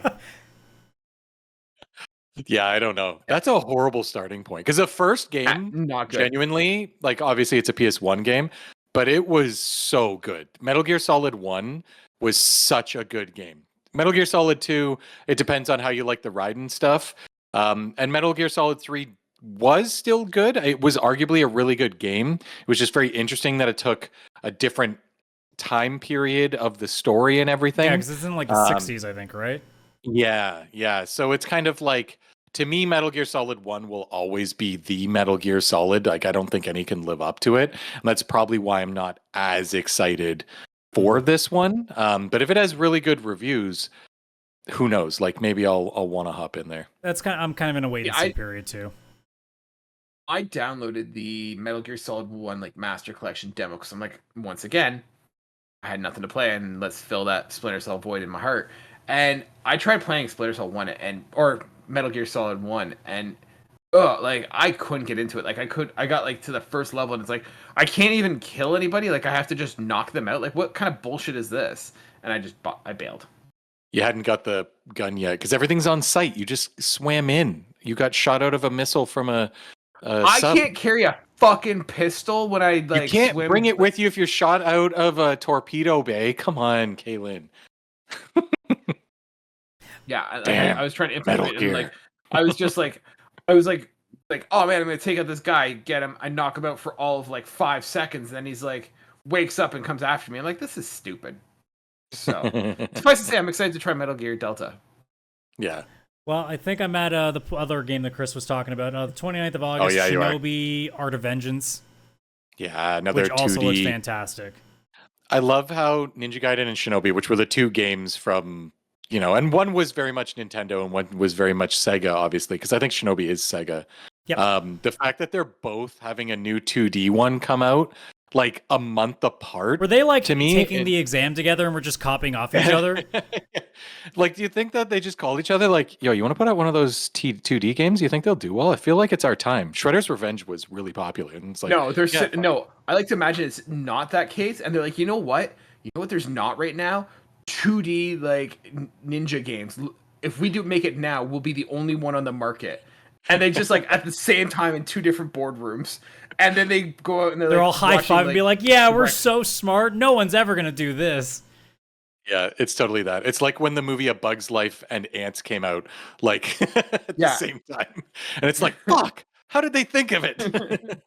Yeah, I don't know. That's a horrible starting point because the first game, Not good. genuinely, like obviously it's a PS1 game, but it was so good. Metal Gear Solid 1 was such a good game. Metal Gear Solid 2, it depends on how you like the ride and stuff. And Metal Gear Solid 3 was still good. It was arguably a really good game. It was just very interesting that it took a different time period of the story and everything. Yeah, because it's in like the 60s, I think, right? Yeah. So it's kind of like, to me, Metal Gear Solid 1 will always be the Metal Gear Solid. Like, I don't think any can live up to it. And that's probably why I'm not as excited for this one. But if it has really good reviews, who knows? Like, maybe I'll want to hop in there. I'm kind of in a wait and see period too. I downloaded the Metal Gear Solid 1 like Master Collection demo because I'm like, once again, I had nothing to play and let's fill that Splinter Cell void in my heart. And I tried playing Splinter Cell 1 or Metal Gear Solid 1 and like I couldn't get into it. Like I got like to the first level and it's like I can't even kill anybody. Like I have to just knock them out. Like what kind of bullshit is this? And I bailed. You hadn't got the gun yet because everything's on site. You just swam in. You got shot out of a missile from a I sub. can't carry a fucking pistol when I like. You can't swim. bring it with you if you're shot out of a torpedo bay. Come on, Kaylan. Yeah, Damn, I was trying to implement it. And, like, I was like, oh man, I'm gonna take out this guy, get him. I knock him out for all of like 5 seconds. Then he's like, wakes up and comes after me. I'm like, this is stupid. So, suffice to say, I'm excited to try Metal Gear Delta. Yeah. Well, I think I'm at the other game that Chris was talking about. The 29th of August, Shinobi Art of Vengeance. Yeah, another which 2D. Also looks fantastic. I love how Ninja Gaiden and Shinobi, which were the two games from, and one was very much Nintendo and one was very much Sega, obviously, because I think Shinobi is Sega. Yep. The fact that they're both having a new 2D one come out like a month apart. Were they like to me, taking the exam together and we're just copying off each other? Like, do you think that they just called each other like, yo, you want to put out one of those 2D games? You think they'll do well? I feel like it's our time. Shredder's Revenge was really popular. And it's like, no, I like to imagine it's not that case. And they're like, you know what? There's not right now? 2D like ninja games. If we do make it now, we'll be the only one on the market. And they just like at the same time in two different boardrooms. And then they go out and they're like, all high five and be like, yeah, we're so smart. No one's ever going to do this. Yeah, it's totally that. It's like when the movie A Bug's Life and Ants came out, like at the same time. And it's like, fuck, how did they think of it?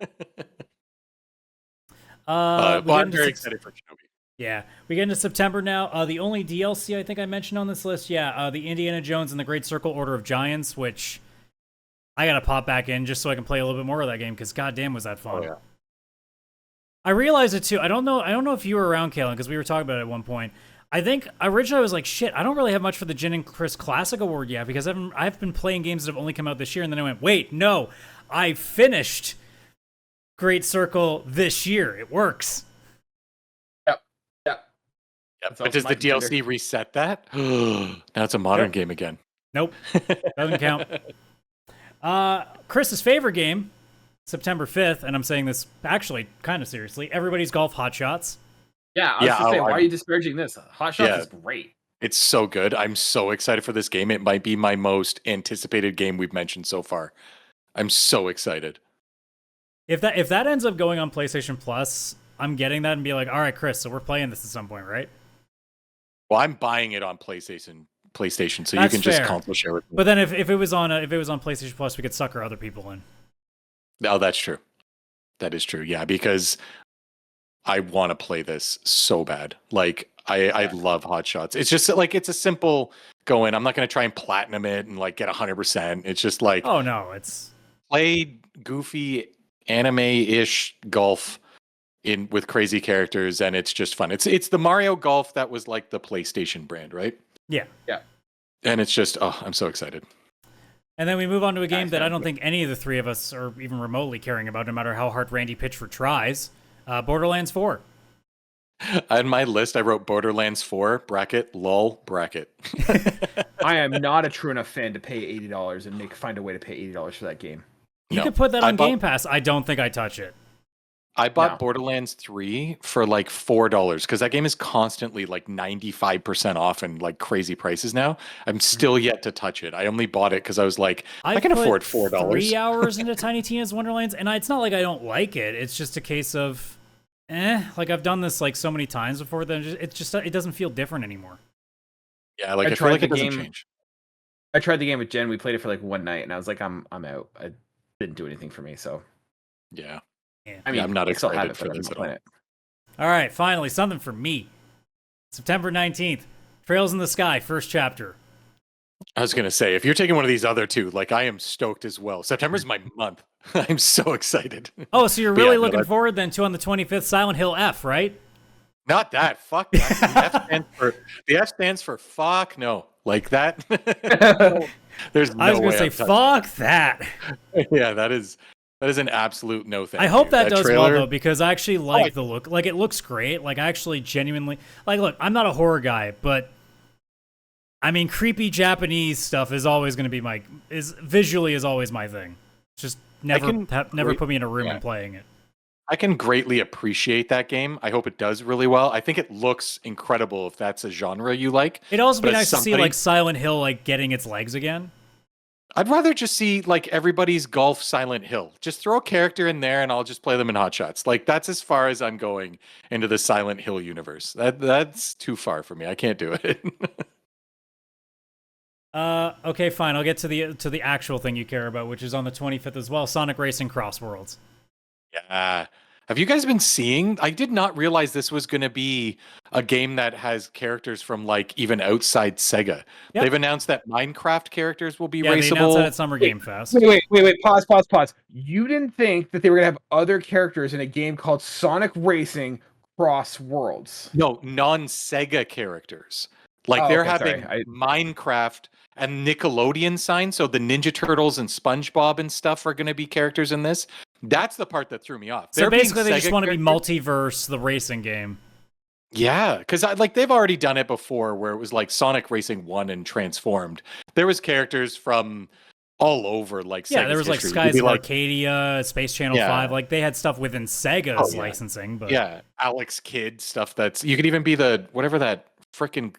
I'm very excited for Shinobi. Yeah, we get into September now. The only DLC I think I mentioned on this list, the Indiana Jones and the Great Circle Order of Giants, which I gotta pop back in just so I can play a little bit more of that game because goddamn was that fun. Oh, yeah. I realized it too. I don't know if you were around, Kaylan, because we were talking about it at one point. I think originally I was like, shit, I don't really have much for the Jen and Chris Classic Award yet because I've been playing games that have only come out this year, and then I went, wait, no, I finished Great Circle this year. It works. Yep. But does the DLC reset that? Now it's a modern game again. Nope. Doesn't count. Chris's favorite game, September 5th, and I'm saying this actually kind of seriously, Everybody's Golf Hot Shots. Yeah, I was just saying, why are you disparaging this? Hot Shots is great. It's so good. I'm so excited for this game. It might be my most anticipated game we've mentioned so far. I'm so excited. If that ends up going on PlayStation Plus, I'm getting that and be like, all right, Chris, so we're playing this at some point, right? Well, I'm buying it on PlayStation, so That's you can just console share with me. But then if it was on PlayStation Plus, we could sucker other people in. Oh, that's true. That is true. Yeah, because I want to play this so bad. Like I love Hot Shots. It's just like it's a simple go in. I'm not going to try and platinum it and like get 100%. It's just like, oh no, it's play goofy anime-ish golf with crazy characters, and it's just fun. It's the Mario Golf that was like the PlayStation brand, right? Yeah. And it's just, I'm so excited. And then we move on to a game that I don't think any of the three of us are even remotely caring about, no matter how hard Randy Pitchford tries. Borderlands 4. On my list, I wrote Borderlands 4, bracket, lol, bracket. I am not a true enough fan to pay $80 and find a way to pay $80 for that game. You could put that on Game Pass. I don't think I touch it. I bought No. Borderlands 3 for like $4 because that game is constantly like 95% off and like crazy prices now. I'm still yet to touch it. I only bought it because I was like, I can afford $4. 3 hours into Tiny Tina's Wonderlands, and it's not like I don't like it. It's just a case of, like I've done this like so many times before that it doesn't feel different anymore. Yeah, like I feel like it doesn't change. I tried the game with Jen. We played it for like one night, and I was like, I'm out. It didn't do anything for me. So yeah. I mean, I'm not still have excited it, for but this I'm at playing all. it. All right, finally, something for me. September 19th, Trails in the Sky, first chapter. I was gonna say, if you're taking one of these other two, like I am stoked as well. September's my month. I'm so excited. Oh, so you're But really yeah, no, looking forward then to on the 25th, Silent Hill F, right? Not that. Fuck that. The F stands for fuck no. Like that. There's no I was way gonna say, I'm touching fuck that. it. Yeah, that is an absolute no thank I hope you. that does trailer, well though, because I actually like the look. Like it looks great. Like I actually genuinely look, I'm not a horror guy, but I mean creepy Japanese stuff is always gonna be visually is always my thing. Just never put me in a room and playing it. I can greatly appreciate that game. I hope it does really well. I think it looks incredible if that's a genre you like. It'd also be But as nice to see like Silent Hill like getting its legs again. I'd rather just see like everybody's golf Silent Hill. Just throw a character in there and I'll just play them in Hot Shots. Like that's as far as I'm going into the Silent Hill universe. That's too far for me. I can't do it. Okay, fine. I'll get to the actual thing you care about, which is on the 25th as well, Sonic Racing Cross Worlds. Yeah. Have you guys been seeing? I did not realize this was going to be a game that has characters from like even outside Sega. Yep. They've announced that Minecraft characters will be raceable. They announced that at Summer Game Fest. Wait. Pause. You didn't think that they were going to have other characters in a game called Sonic Racing Cross Worlds? No, non-Sega characters. Like they're having Minecraft and Nickelodeon signs, so the Ninja Turtles and SpongeBob and stuff are going to be characters in this. That's the part that threw me off. So basically, they just want to be multiverse, the racing game. Yeah, because like they've already done it before, where it was like Sonic Racing 1 and Transformed. There was characters from all over, like Sega's there was like history. Skies of Arcadia, Space Channel 5. Like they had stuff within Sega's licensing. But Alex Kidd stuff. You could even be the whatever that frickin'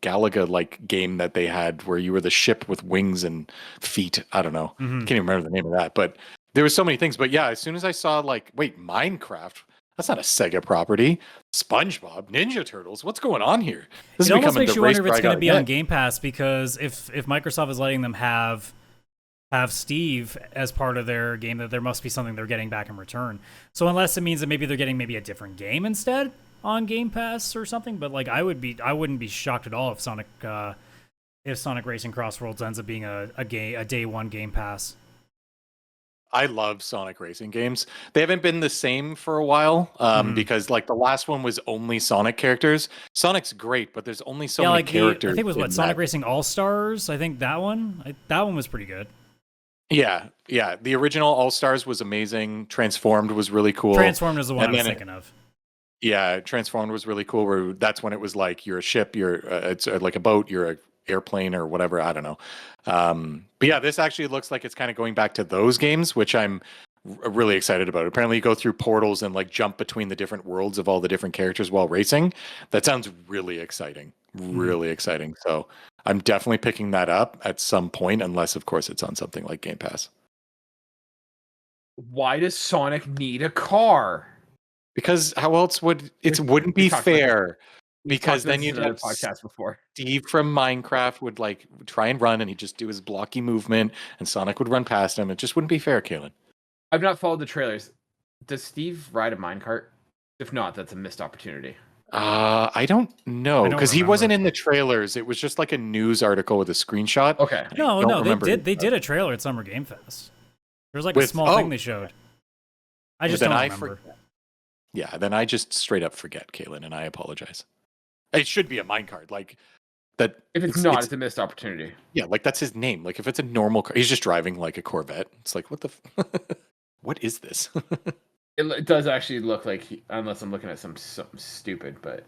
Galaga like game that they had where you were the ship with wings and feet. I don't know. Can't even remember the name of that, but there was so many things. But yeah, as soon as I saw like, wait, Minecraft, that's not a Sega property. SpongeBob, Ninja Turtles, what's going on here? It almost makes you wonder if it's going to be on Game Pass, because if Microsoft is letting them have Steve as part of their game, that there must be something they're getting back in return. So unless it means that maybe they're getting a different game instead on Game Pass or something, but like I wouldn't be shocked at all if Sonic Racing Cross Worlds ends up being a day one Game Pass. I love Sonic Racing games. They haven't been the same for a while because like the last one was only Sonic characters. Sonic's great, but there's only so many characters. I think it was Sonic Racing All Stars. I think that one was pretty good. Yeah. The original All Stars was amazing. Transformed was really cool. Transformed is the one I was thinking of. Yeah, Transformed was really cool. Where that's when it was like you're a ship, it's like a boat, you're a airplane or whatever. I don't know. But yeah, this actually looks like it's kind of going back to those games, which I'm really excited about. Apparently, you go through portals and like jump between the different worlds of all the different characters while racing. That sounds really exciting. Really exciting. So I'm definitely picking that up at some point, unless of course it's on something like Game Pass. Why does Sonic need a car? Because how else wouldn't be fair? Because then you'd have podcast before. Steve from Minecraft would like try and run, and he'd just do his blocky movement, and Sonic would run past him. It just wouldn't be fair, Kaylan. I've not followed the trailers. Does Steve ride a minecart? If not, that's a missed opportunity. I don't know, because he wasn't in the trailers. It was just like a news article with a screenshot. Okay. No, they did a trailer at Summer Game Fest. There was like a small thing they showed. I just don't remember. Yeah, then I just straight up forget, Kaylan, and I apologize. It should be a minecart, like that. If it's a missed opportunity. Yeah, like that's his name. Like if it's a normal car, he's just driving like a Corvette. It's like what the, what is this? It does actually look like, unless I'm looking at something stupid, but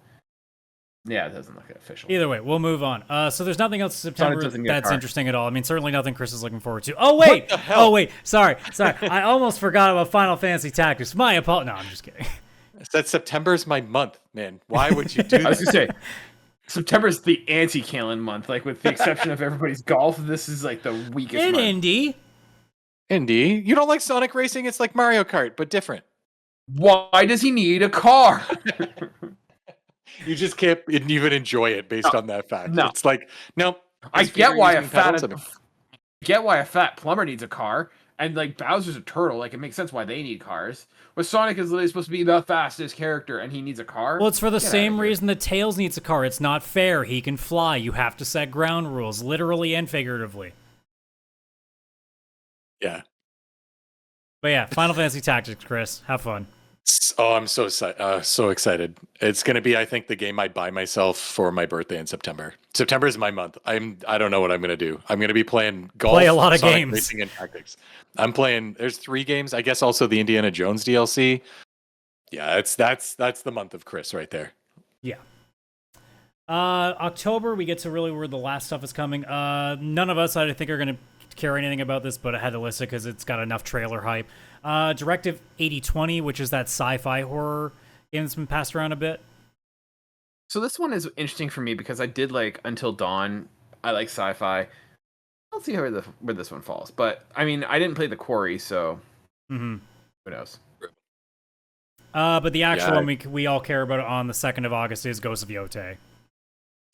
Yeah, it doesn't look official. Either way, we'll move on. So there's nothing else in September that's interesting at all. I mean, certainly nothing Chris is looking forward to. Oh wait, sorry. I almost forgot about Final Fantasy Tactics. My apologies. No, I'm just kidding. I said September's my month, man. Why would you do that? I was gonna say September's the anti-Kaylan month. Like with the exception of everybody's golf, this is like the weakest month. Indie. You don't like Sonic Racing? It's like Mario Kart, but different. Why does he need a car? You just can't even enjoy it based on that fact. No. It's like, no. I get why a fat plumber needs a car, and like Bowser's a turtle. Like it makes sense why they need cars. But Sonic is literally supposed to be the fastest character, and he needs a car. Well, it's for the same reason that Tails needs a car. It's not fair. He can fly. You have to set ground rules, literally and figuratively. Yeah. But yeah, Final Fantasy Tactics, Chris. Have fun. Oh, I'm so excited. It's going to be, I think, the game I buy myself for my birthday in September. September is my month. I don't know what I'm going to do. I'm going to be playing golf, play a lot of Sonic games, racing, and tactics. I'm playing. There's 3 games. I guess also the Indiana Jones DLC. Yeah, that's the month of Chris right there. Yeah. October, we get to really where the last stuff is coming. None of us, I think, are going to care anything about this, but I had to list it because it's got enough trailer hype. Directive 8020, which is that sci-fi horror game that's been passed around a bit. So this one is interesting for me because I did like Until Dawn. I like sci-fi. I'll see where this one falls. But I mean, I didn't play The Quarry, so who knows? But the actual one we all care about on the 2nd of August is Ghost of Yotei.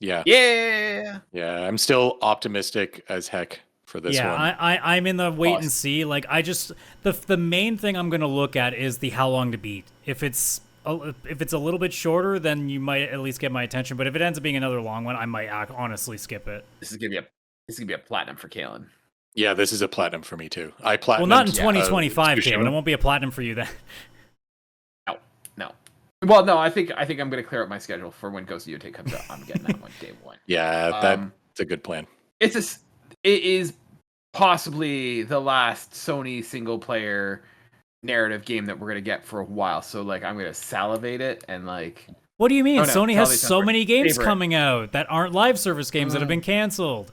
Yeah. I'm still optimistic as heck for this one. I'm in the wait and see. Like the main thing I'm gonna look at is the how long to beat. If it's a little bit shorter, then you might at least get my attention. But if it ends up being another long one, I might honestly skip it. This is gonna be a platinum for Kaylan. Yeah, this is a platinum for me too. I platinum. Well, not in 2025, Kaylan. It won't be a platinum for you then. No. Well, no. I think I'm gonna clear up my schedule for when Ghost of Yotei comes out. I'm getting that one day one. Yeah, that's a good plan. It is possibly the last Sony single player narrative game that we're gonna get for a while. So like I'm gonna salivate it and like. What do you mean? Sony has so many games coming out that aren't live service games that have been canceled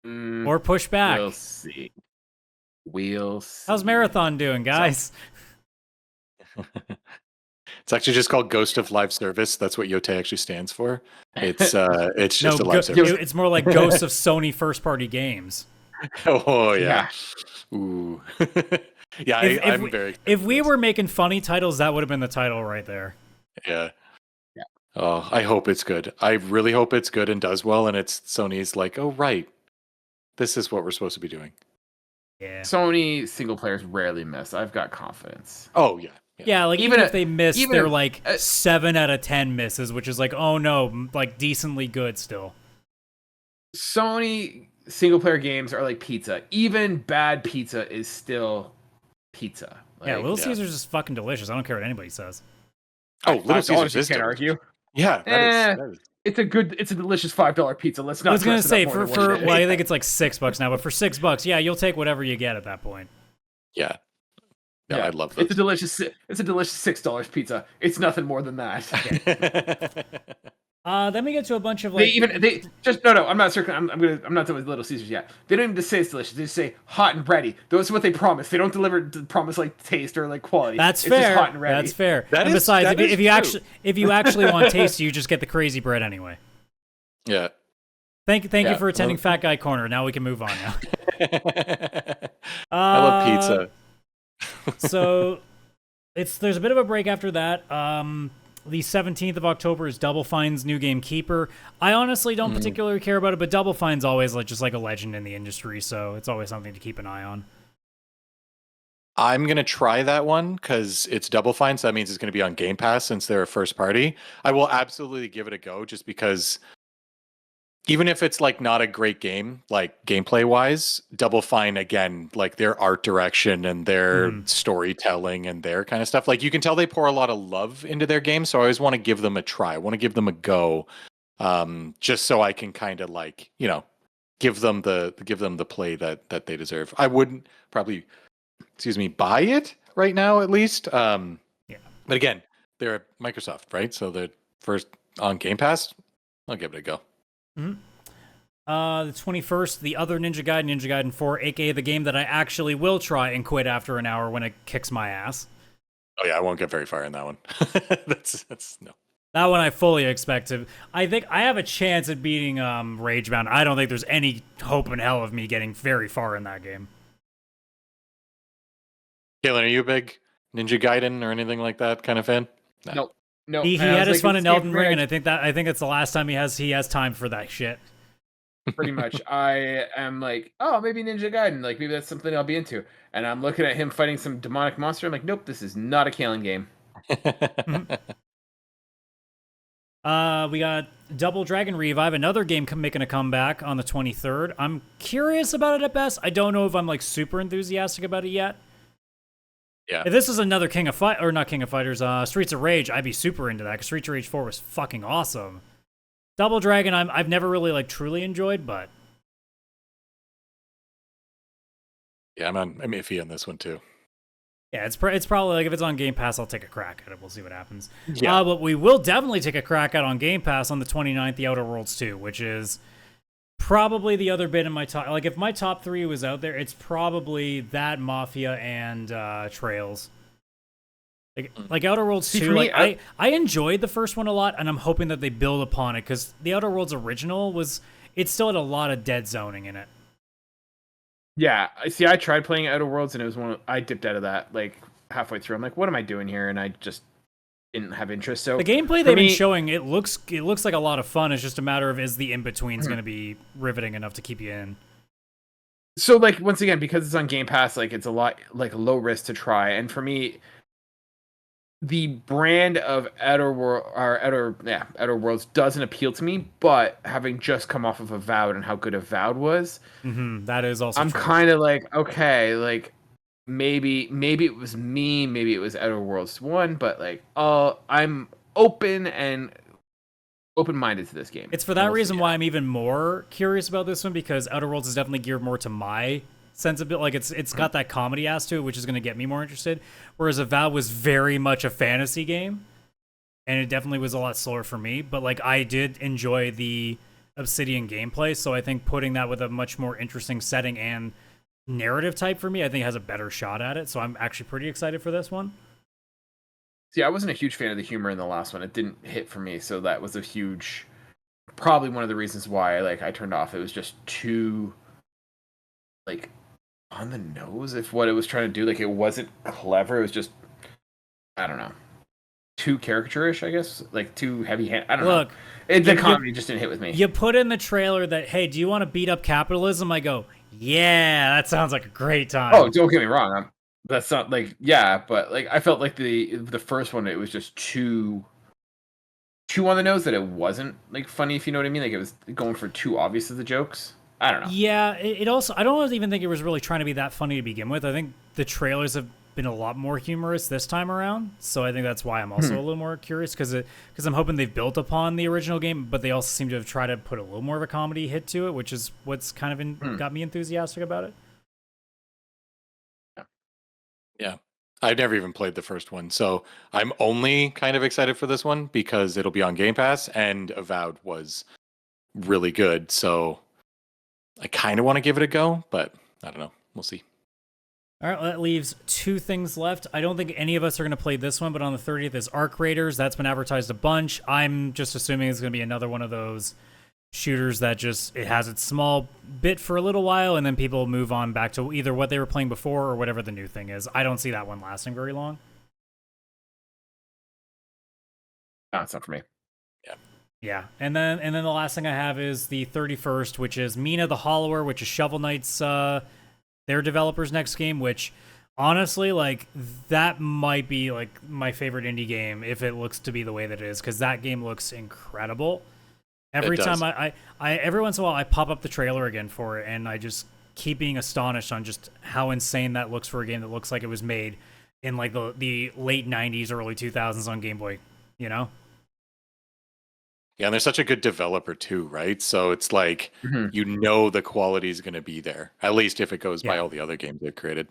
or pushed back. We'll see. How's Marathon doing, guys? It's actually just called Ghost of Live Service. That's what Yotei actually stands for. It's just a live service. It's more like Ghost of Sony first party games. Oh yeah. Ooh. Yeah, I'm very excited. If we were making funny titles, that would have been the title right there. Yeah. Oh, I hope it's good. I really hope it's good and does well, and it's Sony's like, oh right, this is what we're supposed to be doing. Yeah. Sony single players rarely miss. I've got confidence. Oh yeah. Yeah, like even if they miss, they're like 7 out of 10 misses, which is like, oh no, like decently good still. Sony single player games are like pizza. Even bad pizza is still pizza. Like, Little Caesars is fucking delicious. I don't care what anybody says. Oh, Little Caesars is can't argue. Yeah, that is. It's a delicious $5 pizza. Let's not. I was gonna say for I think it's like $6 now, but for $6, yeah, you'll take whatever you get at that point. Yeah. No, I love those. It's a delicious $6 pizza. It's nothing more than that. Then we get to a bunch of like I'm not certain. I'm not done with Little Caesars yet. They don't even just say it's delicious. They just say hot and ready. Those are what they promise. They don't promise like taste or like quality. That's fair. Just hot and ready. That's fair. And besides, if you actually want taste, you just get the crazy bread anyway. Yeah. Thank you for attending Fat Guy Corner. Now we can move on now. I love pizza. So there's a bit of a break after that. The 17th of October is Double Fine's new game Keeper. I honestly don't particularly care about it, but Double Fine's always just like a legend in the industry, so it's always something to keep an eye on. I'm going to try that one because it's Double Fine, so that means it's going to be on Game Pass since they're a first party. I will absolutely give it a go just because even if it's like not a great game, like gameplay wise, Double Fine, again, like their art direction and their storytelling and their kind of stuff, like you can tell they pour a lot of love into their game. So I always want to give them a try. I want to give them a go, just so I can kind of like, give them the play that they deserve. I wouldn't probably, buy it right now at least. But again, they're Microsoft, right? So the on Game Pass, I'll give it a go. Mm-hmm. The 21st, the other Ninja Gaiden, Ninja Gaiden 4, aka the game that I actually will try and quit after an hour when it kicks my ass. Oh yeah, I won't get very far in that one. that's no. That one I fully expect to. I think I have a chance at beating Ragebound. I don't think there's any hope in hell of me getting very far in that game. Kaylan, are you a big Ninja Gaiden or anything like that kind of fan? No. No. He had his fun in Elden Ring, and I think it's the last time he has time for that shit. Pretty much. I am like, oh, maybe Ninja Gaiden. Like, maybe that's something I'll be into. And I'm looking at him fighting some demonic monster. I'm like, nope, this is not a Kaylan game. We got Double Dragon Revive, another game making a comeback on the 23rd. I'm curious about it at best. I don't know if I'm like super enthusiastic about it yet. Yeah. If this is another not King of Fighters, Streets of Rage, I'd be super into that because Streets of Rage 4 was fucking awesome. Double Dragon, I've never really like truly enjoyed, but yeah, I'm iffy on this one too. Yeah, it's probably like if it's on Game Pass, I'll take a crack at it. We'll see what happens. Yeah. But we will definitely take a crack at on Game Pass on the 29th, The Outer Worlds 2, which is probably the other bit in my top. Like if my top 3 was out there, it's probably that, Mafia, and Trails. Like Outer Worlds 2, me, I enjoyed the first one a lot, and I'm hoping that they build upon it, because the Outer Worlds original it still had a lot of dead zoning in it. Yeah, see, I tried playing Outer Worlds, and it was I dipped out of that like halfway through. I'm like, what am I doing here? And I just didn't have interest. So the gameplay they've been showing, it looks like a lot of fun. It's just a matter of is the in-between's going to be riveting enough to keep you in. So like once again, because it's on Game Pass, like it's a lot like low risk to try. And for me, the brand of Outer Worlds doesn't appeal to me, but having just come off of Avowed and how good Avowed was, that is also I'm kind of like, okay, like maybe it was me, maybe it was Outer Worlds 1, but like I'm open-minded to this game. It's for that reason why I'm even more curious about this one, because Outer Worlds is definitely geared more to my sensibility. Like it's got that comedy ass to it, which is going to get me more interested, whereas Avowed was very much a fantasy game, and it definitely was a lot slower for me, but like I did enjoy the Obsidian gameplay, so I think putting that with a much more interesting setting and narrative type for me, I think has a better shot at it, so I'm actually pretty excited for this one. See, I wasn't a huge fan of the humor in the last one. It didn't hit for me, so that was probably one of the reasons why I turned off. It was just too like on the nose if what it was trying to do. Like it wasn't clever. It was just, I don't know, too caricature-ish, I guess. Like too heavy-handed. I don't know. The comedy just didn't hit with me. You put in the trailer that, hey, do you want to beat up capitalism? I go, yeah, that sounds like a great time. Oh, don't get me wrong. That's not like, yeah, but like I felt like the first one, it was just too on the nose that it wasn't like funny, if you know what I mean. Like it was going for too obvious of the jokes. I don't know. Yeah, it also, I don't even think it was really trying to be that funny to begin with. I think the trailers have been a lot more humorous this time around, so I think that's why I'm also a little more curious, because I'm hoping they've built upon the original game, but they also seem to have tried to put a little more of a comedy hit to it, which is what's kind of got me enthusiastic about it. Yeah. I've never even played the first one, so I'm only kind of excited for this one because it'll be on Game Pass, and Avowed was really good, so I kind of want to give it a go, but I don't know. We'll see. All right, well, that leaves 2 things left. I don't think any of us are going to play this one, but on the 30th is Arc Raiders. That's been advertised a bunch. I'm just assuming it's going to be another one of those shooters that just, it has its small bit for a little while, and then people move on back to either what they were playing before or whatever the new thing is. I don't see that one lasting very long. No, it's not for me. Yeah, and then the last thing I have is the 31st, which is Mina the Hollower, which is Shovel Knight's their developers' next game, which honestly, like, that might be like my favorite indie game if it looks to be the way that it is, because that game looks incredible. Every time I every once in a while I pop up the trailer again for it, and I just keep being astonished on just how insane that looks for a game that looks like it was made in like the late 90s, early 2000s on Game Boy, you know? Yeah, and they're such a good developer too, right? So it's like, you know the quality is going to be there, at least if it goes by all the other games they've created.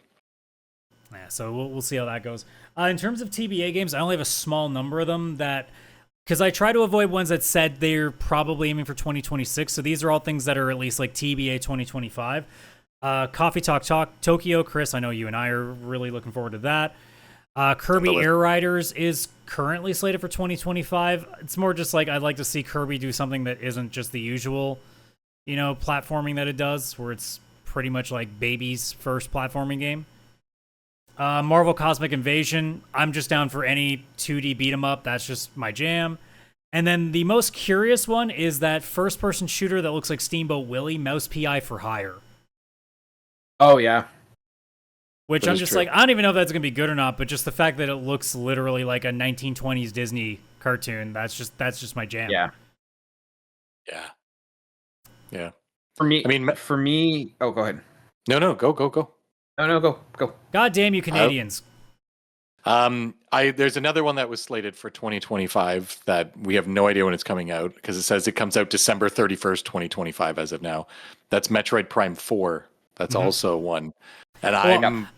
Yeah, so we'll see how that goes. In terms of TBA games, I only have a small number of them that because I try to avoid ones that said they're probably aiming for 2026. So these are all things that are at least like TBA 2025. Coffee Talk Tokyo, Chris, I know you and I are really looking forward to that. Kirby Air Riders is currently slated for 2025. It's more just like I'd like to see Kirby do something that isn't just the usual, platforming that it does, where it's pretty much like baby's first platforming game. Marvel Cosmic Invasion, I'm just down for any 2D beat 'em up. That's just my jam. And then the most curious one is that first-person shooter that looks like Steamboat Willie, Mouse PI for Hire. Oh, yeah. Which I'm just like, I don't even know if that's going to be good or not, but just the fact that it looks literally like a 1920s Disney cartoon, that's just my jam. Yeah. Yeah. Yeah. For me, oh, go ahead. No, go. No, go. God damn you Canadians. There's another one that was slated for 2025 that we have no idea when it's coming out because it says it comes out December 31st, 2025 as of now. That's Metroid Prime 4. That's also one. And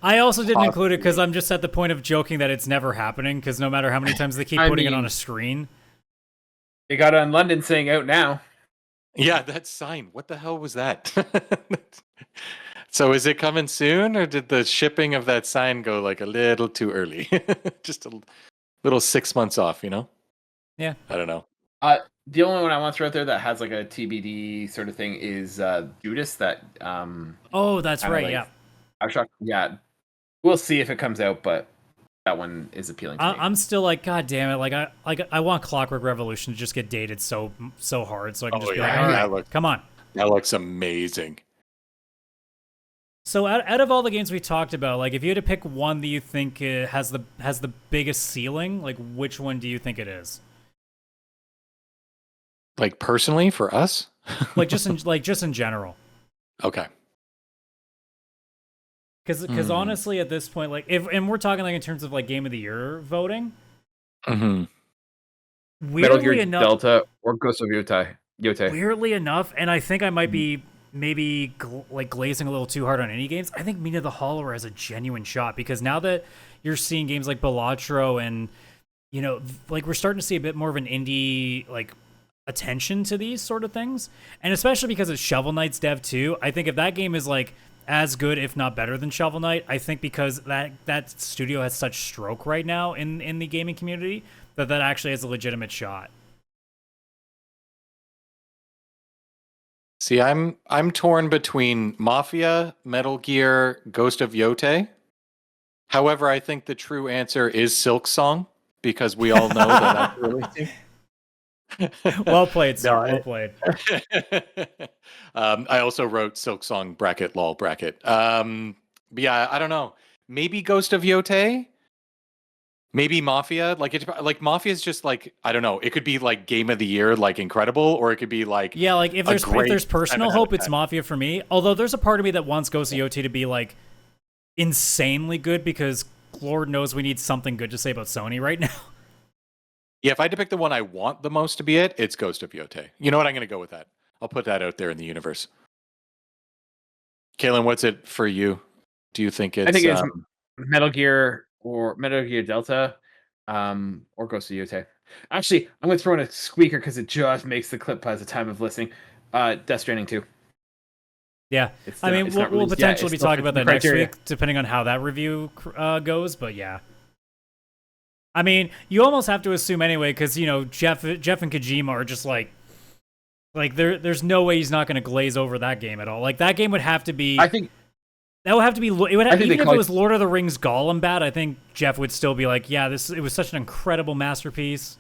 I also didn't include it because I'm just at the point of joking that it's never happening because no matter how many times they keep putting it on a screen. They got it on London saying out now. Yeah, that sign. What the hell was that? So is it coming soon or did the shipping of that sign go like a little too early? Just a little 6 months off, Yeah. I don't know. The only one I want to throw out there that has like a TBD sort of thing is Judas. That oh, that's right. Like, yeah. I'm shocked. Yeah, we'll see if it comes out, but that one is appealing to me. I'm still like, God damn it! I want Clockwork Revolution to just get dated so hard, so I can just be like, all right, come on. That looks amazing. So out of all the games we talked about, like if you had to pick one that you think has the biggest ceiling, like which one do you think it is? Like personally for us? like just in general. Okay. Because honestly, at this point, like and we're talking like in terms of like Game of the Year voting. Mm-hmm. Metal Gear Delta or Ghost of Yotei. Weirdly enough, and I think I might be maybe glazing a little too hard on any games. I think Mina the Hollower has a genuine shot because now that you're seeing games like Balatro and like we're starting to see a bit more of an indie like attention to these sort of things, and especially because it's Shovel Knight's dev too. I think if that game is like as good, if not better than Shovel Knight, I think because that studio has such stroke right now in the gaming community that actually has a legitimate shot. See, I'm torn between Mafia, Metal Gear, Ghost of Yotei. However, I think the true answer is Silk Song because we all know that that's releasing. Well played, sir. Well played. I also wrote Silk Song bracket lol bracket. But yeah, I don't know. Maybe Ghost of Yotei. Maybe Mafia. Like Mafia is just like I don't know. It could be like Game of the Year, like incredible, or it could be like like if there's personal hope, it's Mafia for me. Although there's a part of me that wants Ghost of Yotei to be like insanely good because Lord knows we need something good to say about Sony right now. Yeah, if I had to pick the one I want the most to be it's Ghost of Yotei. You know what? I'm going to go with that. I'll put that out there in the universe. Kaylan, what's it for you? Do you think it's... I think it's Metal Gear or Metal Gear Delta or Ghost of Yotei. Actually, I'm going to throw in a squeaker because it just makes the clip at the time of listening. Death Stranding 2. Yeah, I mean, we'll potentially be talking about that next week, depending on how that review goes, but yeah. I mean, you almost have to assume anyway, because Jeff and Kojima are just like there's no way he's not going to glaze over that game at all. Like that game would have to be. I think that would have to be. It would have, even if it was Lord of the Rings Gollum bad, I think Jeff would still be like, yeah, it was such an incredible masterpiece.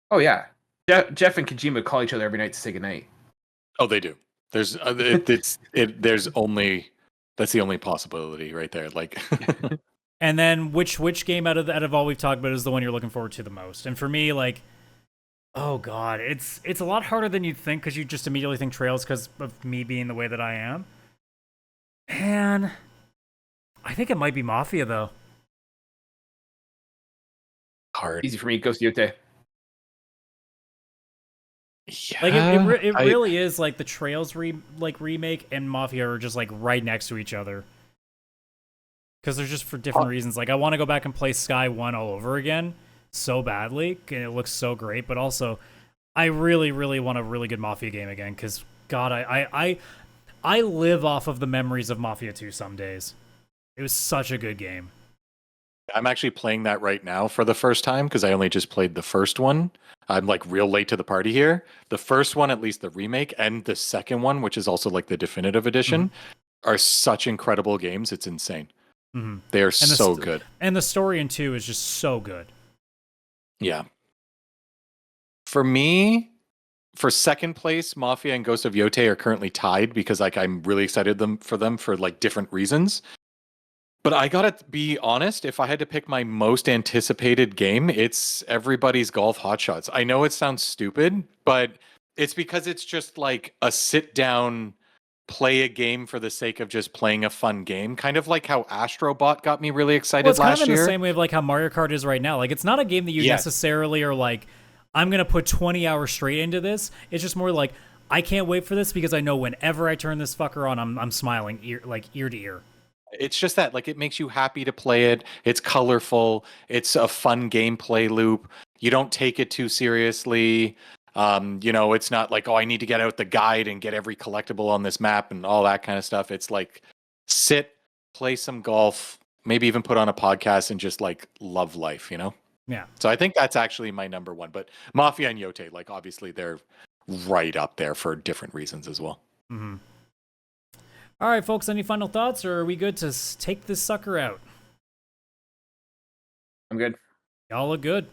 Oh yeah, Jeff and Kojima call each other every night to say goodnight. Oh, they do. There's there's only that's the only possibility right there. Like. And then which game out of all we've talked about is the one you're looking forward to the most? And for me, like, oh god, it's a lot harder than you'd think because you just immediately think Trails because of me being the way that I am. And I think it might be Mafia though. Hard. Easy for me. Ghost of Yotei. Yeah, like it really is like the Trails remake and Mafia are just like right next to each other. Because they're just for different reasons. Like, I want to go back and play Sky 1 all over again. so badly, and it looks so great. But also, I really, really want a really good Mafia game again, because God, I live off of the memories of Mafia 2 some days. It was such a good game. I'm actually playing that right now for the first time because I only just played the first one. I'm like real late to the party here. The first one, at least the remake, and the second one, which is also like the definitive edition, are such incredible games. It's insane. They are so good. And the story in 2 is just so good. Yeah. For me, for second place, Mafia and Ghost of Yotei are currently tied because like I'm really excited for them for like different reasons. But I gotta be honest, if I had to pick my most anticipated game, it's Everybody's Golf Hotshots. I know it sounds stupid, but it's because it's just like a sit down, play a game for the sake of just playing a fun game. Kind of like how Astrobot got me really excited last year. Well, it's kind of in the same way of like how Mario Kart is right now. Like, it's not a game that you necessarily are like, I'm gonna put 20 hours straight into this. It's just more like, I can't wait for this because I know whenever I turn this fucker on, I'm smiling ear to ear. It's just that, like, it makes you happy to play it. It's colorful. It's a fun gameplay loop. You don't take it too seriously. It's not like, oh, I need to get out the guide and get every collectible on this map and all that kind of stuff. It's like, sit, play some golf, maybe even put on a podcast and just like love life, Yeah. So I think that's actually my number one. But Mafia and Yotei, like, obviously they're right up there for different reasons as well. Mm-hmm. All right, folks, any final thoughts, or are we good to take this sucker out? I'm good. Y'all look good.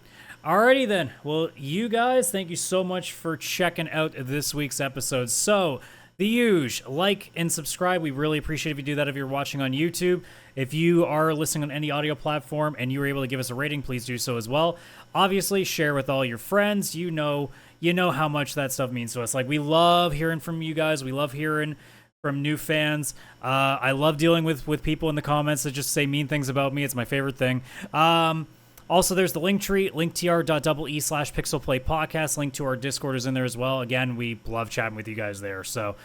Alrighty then. Well, you guys, thank you so much for checking out this week's episode. So, the huge like and subscribe. We really appreciate if you do that if you're watching on YouTube. If you are listening on any audio platform and you were able to give us a rating, please do so as well. Obviously, share with all your friends. You know how much that stuff means to us. Like, we love hearing from you guys. We love hearing from new fans. I love dealing with people in the comments that just say mean things about me. It's my favorite thing. Also, there's the link tree, linktr.ee/pixelplay podcast. Link to our Discord is in there as well. Again, we love chatting with you guys there. So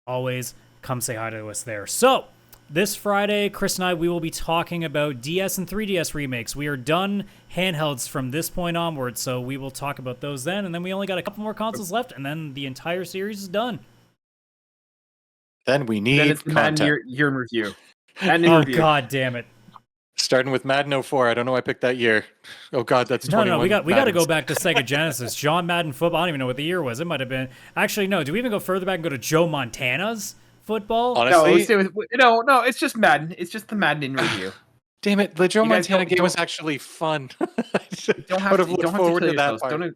always come say hi to us there. So this Friday, Chris and I, we will be talking about DS and 3DS remakes. We are done handhelds from this point onward, so we will talk about those then. And then we only got a couple more consoles left, and then the entire series is done. Then we need content. Madden year in review. God damn it. Starting with Madden 04. I don't know why I picked that year. Oh God, that's 21. No, we got to go back to Sega Genesis. John Madden football. I don't even know what the year was. It might have been. Actually, no. Do we even go further back and go to Joe Montana's football? Honestly, no, it's just Madden. It's just the Madden in review. Damn it, the Joe Montana game was actually fun. Don't have to look forward to that part. Don't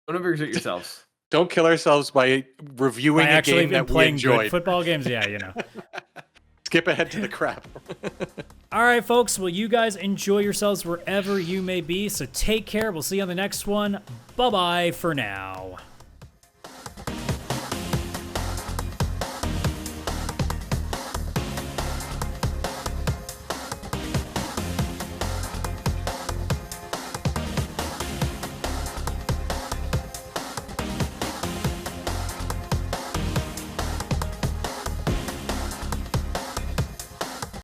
overexert yourselves. Don't kill ourselves by reviewing a game that we enjoyed. Football games, yeah, Skip ahead to the crap. All right, folks. Well, you guys enjoy yourselves wherever you may be. So take care. We'll see you on the next one. Bye-bye for now.